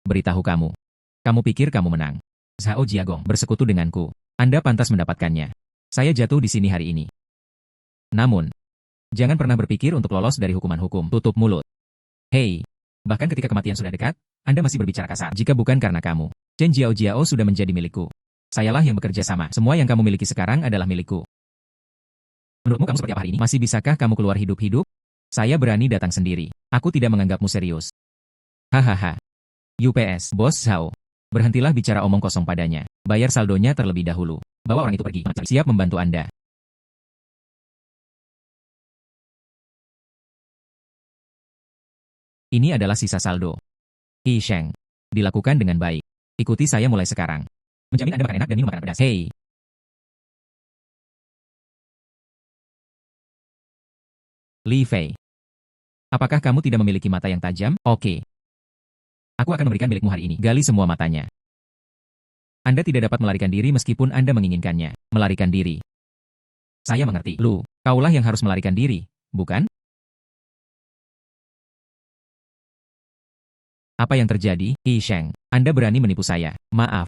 Beritahu kamu. Kamu pikir kamu menang. Zhao Jiagong bersekutu denganku. Anda pantas mendapatkannya. Saya jatuh di sini hari ini. Namun, jangan pernah berpikir untuk lolos dari hukuman hukum. Tutup mulut. Hei, bahkan ketika kematian sudah dekat, Anda masih berbicara kasar. Jika bukan karena kamu, Chen Jiao Jiao sudah menjadi milikku. Sayalah yang bekerja sama. Semua yang kamu miliki sekarang adalah milikku. Menurutmu kamu seperti apa hari ini? Masih bisakah kamu keluar hidup-hidup? Saya berani datang sendiri. Aku tidak menganggapmu serius. Hahaha. UPS, Bos Zhao. Berhentilah bicara omong kosong padanya. Bayar saldonya terlebih dahulu. Bawa orang itu pergi. Siap membantu Anda. Ini adalah sisa saldo. Qisheng. Dilakukan dengan baik. Ikuti saya mulai sekarang. Menjamin Anda makan enak dan minum makanan pedas. Hei. Li Fei. Apakah kamu tidak memiliki mata yang tajam? Oke. Aku akan memberikan milikmu hari ini. Gali semua matanya. Anda tidak dapat melarikan diri meskipun Anda menginginkannya. Melarikan diri. Saya mengerti. Lu, kaulah yang harus melarikan diri, bukan? Apa yang terjadi, Qisheng? Anda berani menipu saya. Maaf.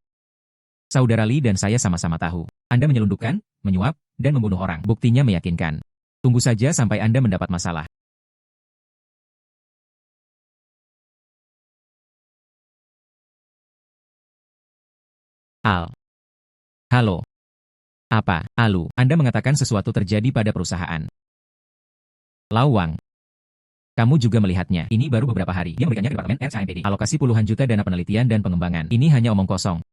Saudara Li dan saya sama-sama tahu. Anda menyelundupkan, menyuap, dan membunuh orang. Buktinya meyakinkan. Tunggu saja sampai Anda mendapat masalah. Al. Halo. Apa, Alu? Anda mengatakan sesuatu terjadi pada perusahaan. Lawang. Kamu juga melihatnya. Ini baru beberapa hari. Dia memberikannya ke Departemen RCMPD. Alokasi puluhan juta dana penelitian dan pengembangan. Ini hanya omong kosong.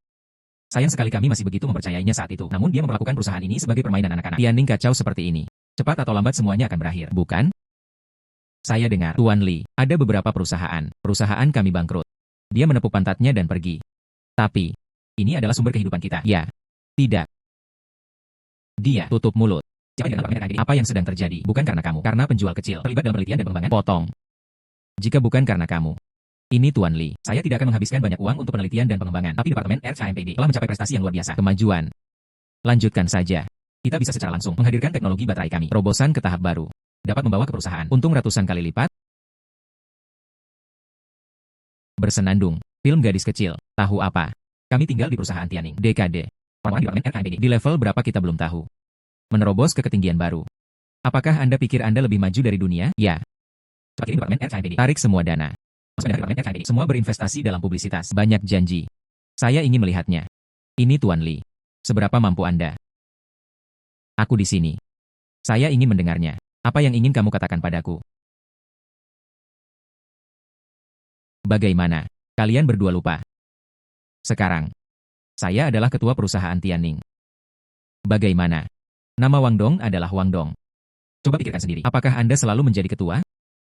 Sayang sekali kami masih begitu mempercayainya saat itu. Namun dia memperlakukan perusahaan ini sebagai permainan anak-anak. Tianning kacau seperti ini. Cepat atau lambat semuanya akan berakhir, bukan? Saya dengar, Tuan Li, ada beberapa perusahaan. Perusahaan kami bangkrut. Dia menepuk pantatnya dan pergi. Tapi, ini adalah sumber kehidupan kita. Ya. Tidak. Dia tutup mulut. Apa yang sedang terjadi? Bukan karena kamu. Karena penjual kecil. Terlibat dalam penelitian dan pengembangan. Potong. Jika bukan karena kamu. Ini Tuan Li. Saya tidak akan menghabiskan banyak uang untuk penelitian dan pengembangan. Tapi Departemen RCMPD telah mencapai prestasi yang luar biasa. Kemajuan. Lanjutkan saja. Kita bisa secara langsung menghadirkan teknologi baterai kami. Terobosan ke tahap baru. Dapat membawa ke perusahaan untung ratusan kali lipat. Bersenandung. Film gadis kecil. Tahu apa? Kami tinggal di perusahaan Tianning. Dekade. Orang-orang di Departemen RCMPD. Di level berapa kita belum tahu. Menerobos ke ketinggian baru. Apakah Anda pikir Anda lebih maju dari dunia? Ya. Cepat kirim Departemen RCMPD. Tarik semua dana. Semua berinvestasi dalam publisitas. Banyak janji. Saya ingin melihatnya. Ini Tuan Li. Seberapa mampu Anda? Aku di sini. Saya ingin mendengarnya. Apa yang ingin kamu katakan padaku? Bagaimana? Kalian berdua lupa. Sekarang. Saya adalah ketua perusahaan Tianning. Bagaimana? Nama Wang Dong adalah Wang Dong. Coba pikirkan sendiri. Apakah Anda selalu menjadi ketua?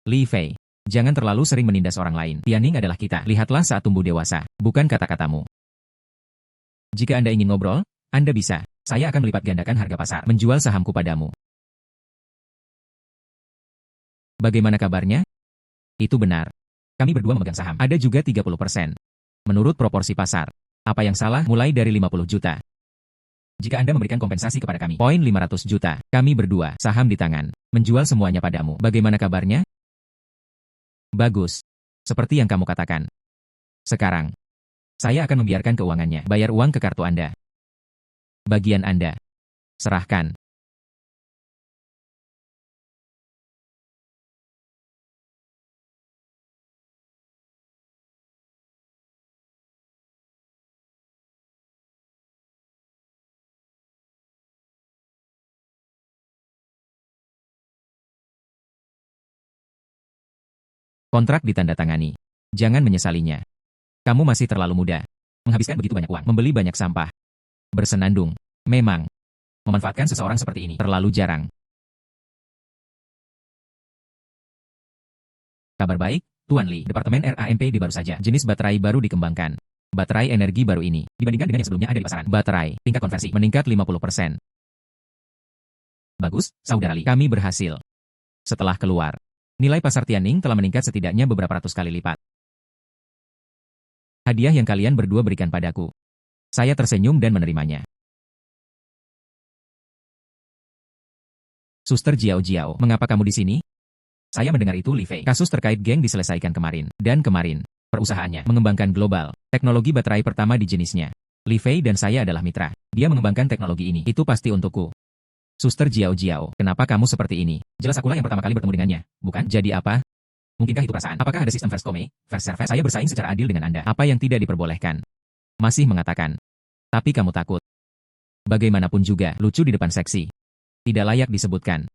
Li Fei. Jangan terlalu sering menindas orang lain. Tianning adalah kita. Lihatlah saat tumbuh dewasa. Bukan kata-katamu. Jika Anda ingin ngobrol, Anda bisa. Saya akan melipat gandakan harga pasar. Menjual sahamku padamu. Bagaimana kabarnya? Itu benar. Kami berdua memegang saham. Ada juga 30%. Menurut proporsi pasar. Apa yang salah? Mulai dari 50 juta. Jika Anda memberikan kompensasi kepada kami, poin 500 juta. Kami berdua, saham di tangan. Menjual semuanya padamu. Bagaimana kabarnya? Bagus. Seperti yang kamu katakan. Sekarang, saya akan membiarkan keuangannya. Bayar uang ke kartu Anda. Bagian Anda. Serahkan. Kontrak ditandatangani. Jangan menyesalinya. Kamu masih terlalu muda. Menghabiskan begitu banyak uang, membeli banyak sampah. Bersenandung. Memang. Memanfaatkan seseorang seperti ini terlalu jarang. Kabar baik, Tuan Lee. Departemen RAMPD baru saja. Jenis baterai baru dikembangkan. Baterai energi baru ini, dibandingkan dengan yang sebelumnya ada di pasaran. Baterai, tingkat konversi, meningkat 50%. Bagus, Saudara Lee. Kami berhasil. Setelah keluar, nilai pasar Tianning telah meningkat setidaknya beberapa ratus kali lipat. Hadiah yang kalian berdua berikan padaku. Saya tersenyum dan menerimanya. Suster Jiao, mengapa kamu di sini? Saya mendengar itu Li Fei. Kasus terkait geng diselesaikan kemarin. Dan kemarin, perusahaannya mengembangkan global, teknologi baterai pertama di jenisnya. Li Fei dan saya adalah mitra. Dia mengembangkan teknologi ini. Itu pasti untukku. Suster Jiao, kenapa kamu seperti ini? Jelas akulah yang pertama kali bertemu dengannya, bukan? Jadi apa? Mungkinkah itu perasaan? Apakah ada sistem first come, first serve? Saya bersaing secara adil dengan Anda. Apa yang tidak diperbolehkan? Masih mengatakan. Tapi kamu takut. Bagaimanapun juga, lucu di depan seksi. Tidak layak disebutkan.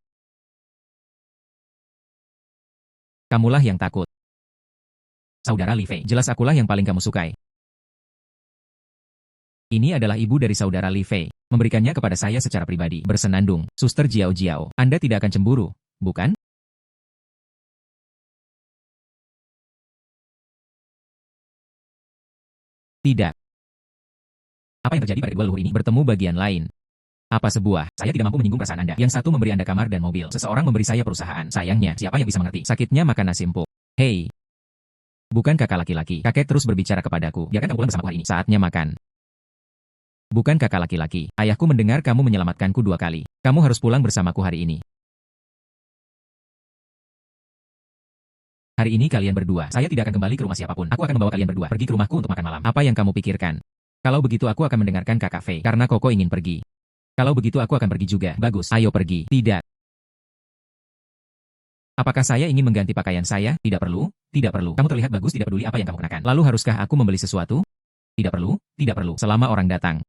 Kamulah yang takut. Saudara Li Fei, jelas akulah yang paling kamu sukai. Ini adalah ibu dari saudara Li Fei. Memberikannya kepada saya secara pribadi. Bersenandung. Suster Jiao, Anda tidak akan cemburu, bukan? Tidak. Apa yang terjadi pada kedua leluhur ini? Bertemu bagian lain. Apa sebuah? Saya tidak mampu menyinggung perasaan Anda. Yang satu memberi Anda kamar dan mobil. Seseorang memberi saya perusahaan. Sayangnya, siapa yang bisa mengerti? Sakitnya makan nasi empuk. Hei. Bukan kakak laki-laki. Kakek terus berbicara kepadaku. Biarkan kamu pulang bersamaku hari ini. Saatnya makan. Bukan kakak laki-laki. Ayahku mendengar kamu menyelamatkanku 2 kali. Kamu harus pulang bersamaku hari ini. Hari ini kalian berdua. Saya tidak akan kembali ke rumah siapapun. Aku akan membawa kalian berdua pergi ke rumahku untuk makan malam. Apa yang kamu pikirkan? Kalau begitu aku akan mendengarkan kakak Fei. Karena Koko ingin pergi. Kalau begitu aku akan pergi juga. Bagus, ayo pergi. Tidak. Apakah saya ingin mengganti pakaian saya? Tidak perlu. Tidak perlu. Kamu terlihat bagus, tidak peduli apa yang kamu kenakan. Lalu haruskah aku membeli sesuatu? Tidak perlu. Tidak perlu. Selama orang datang.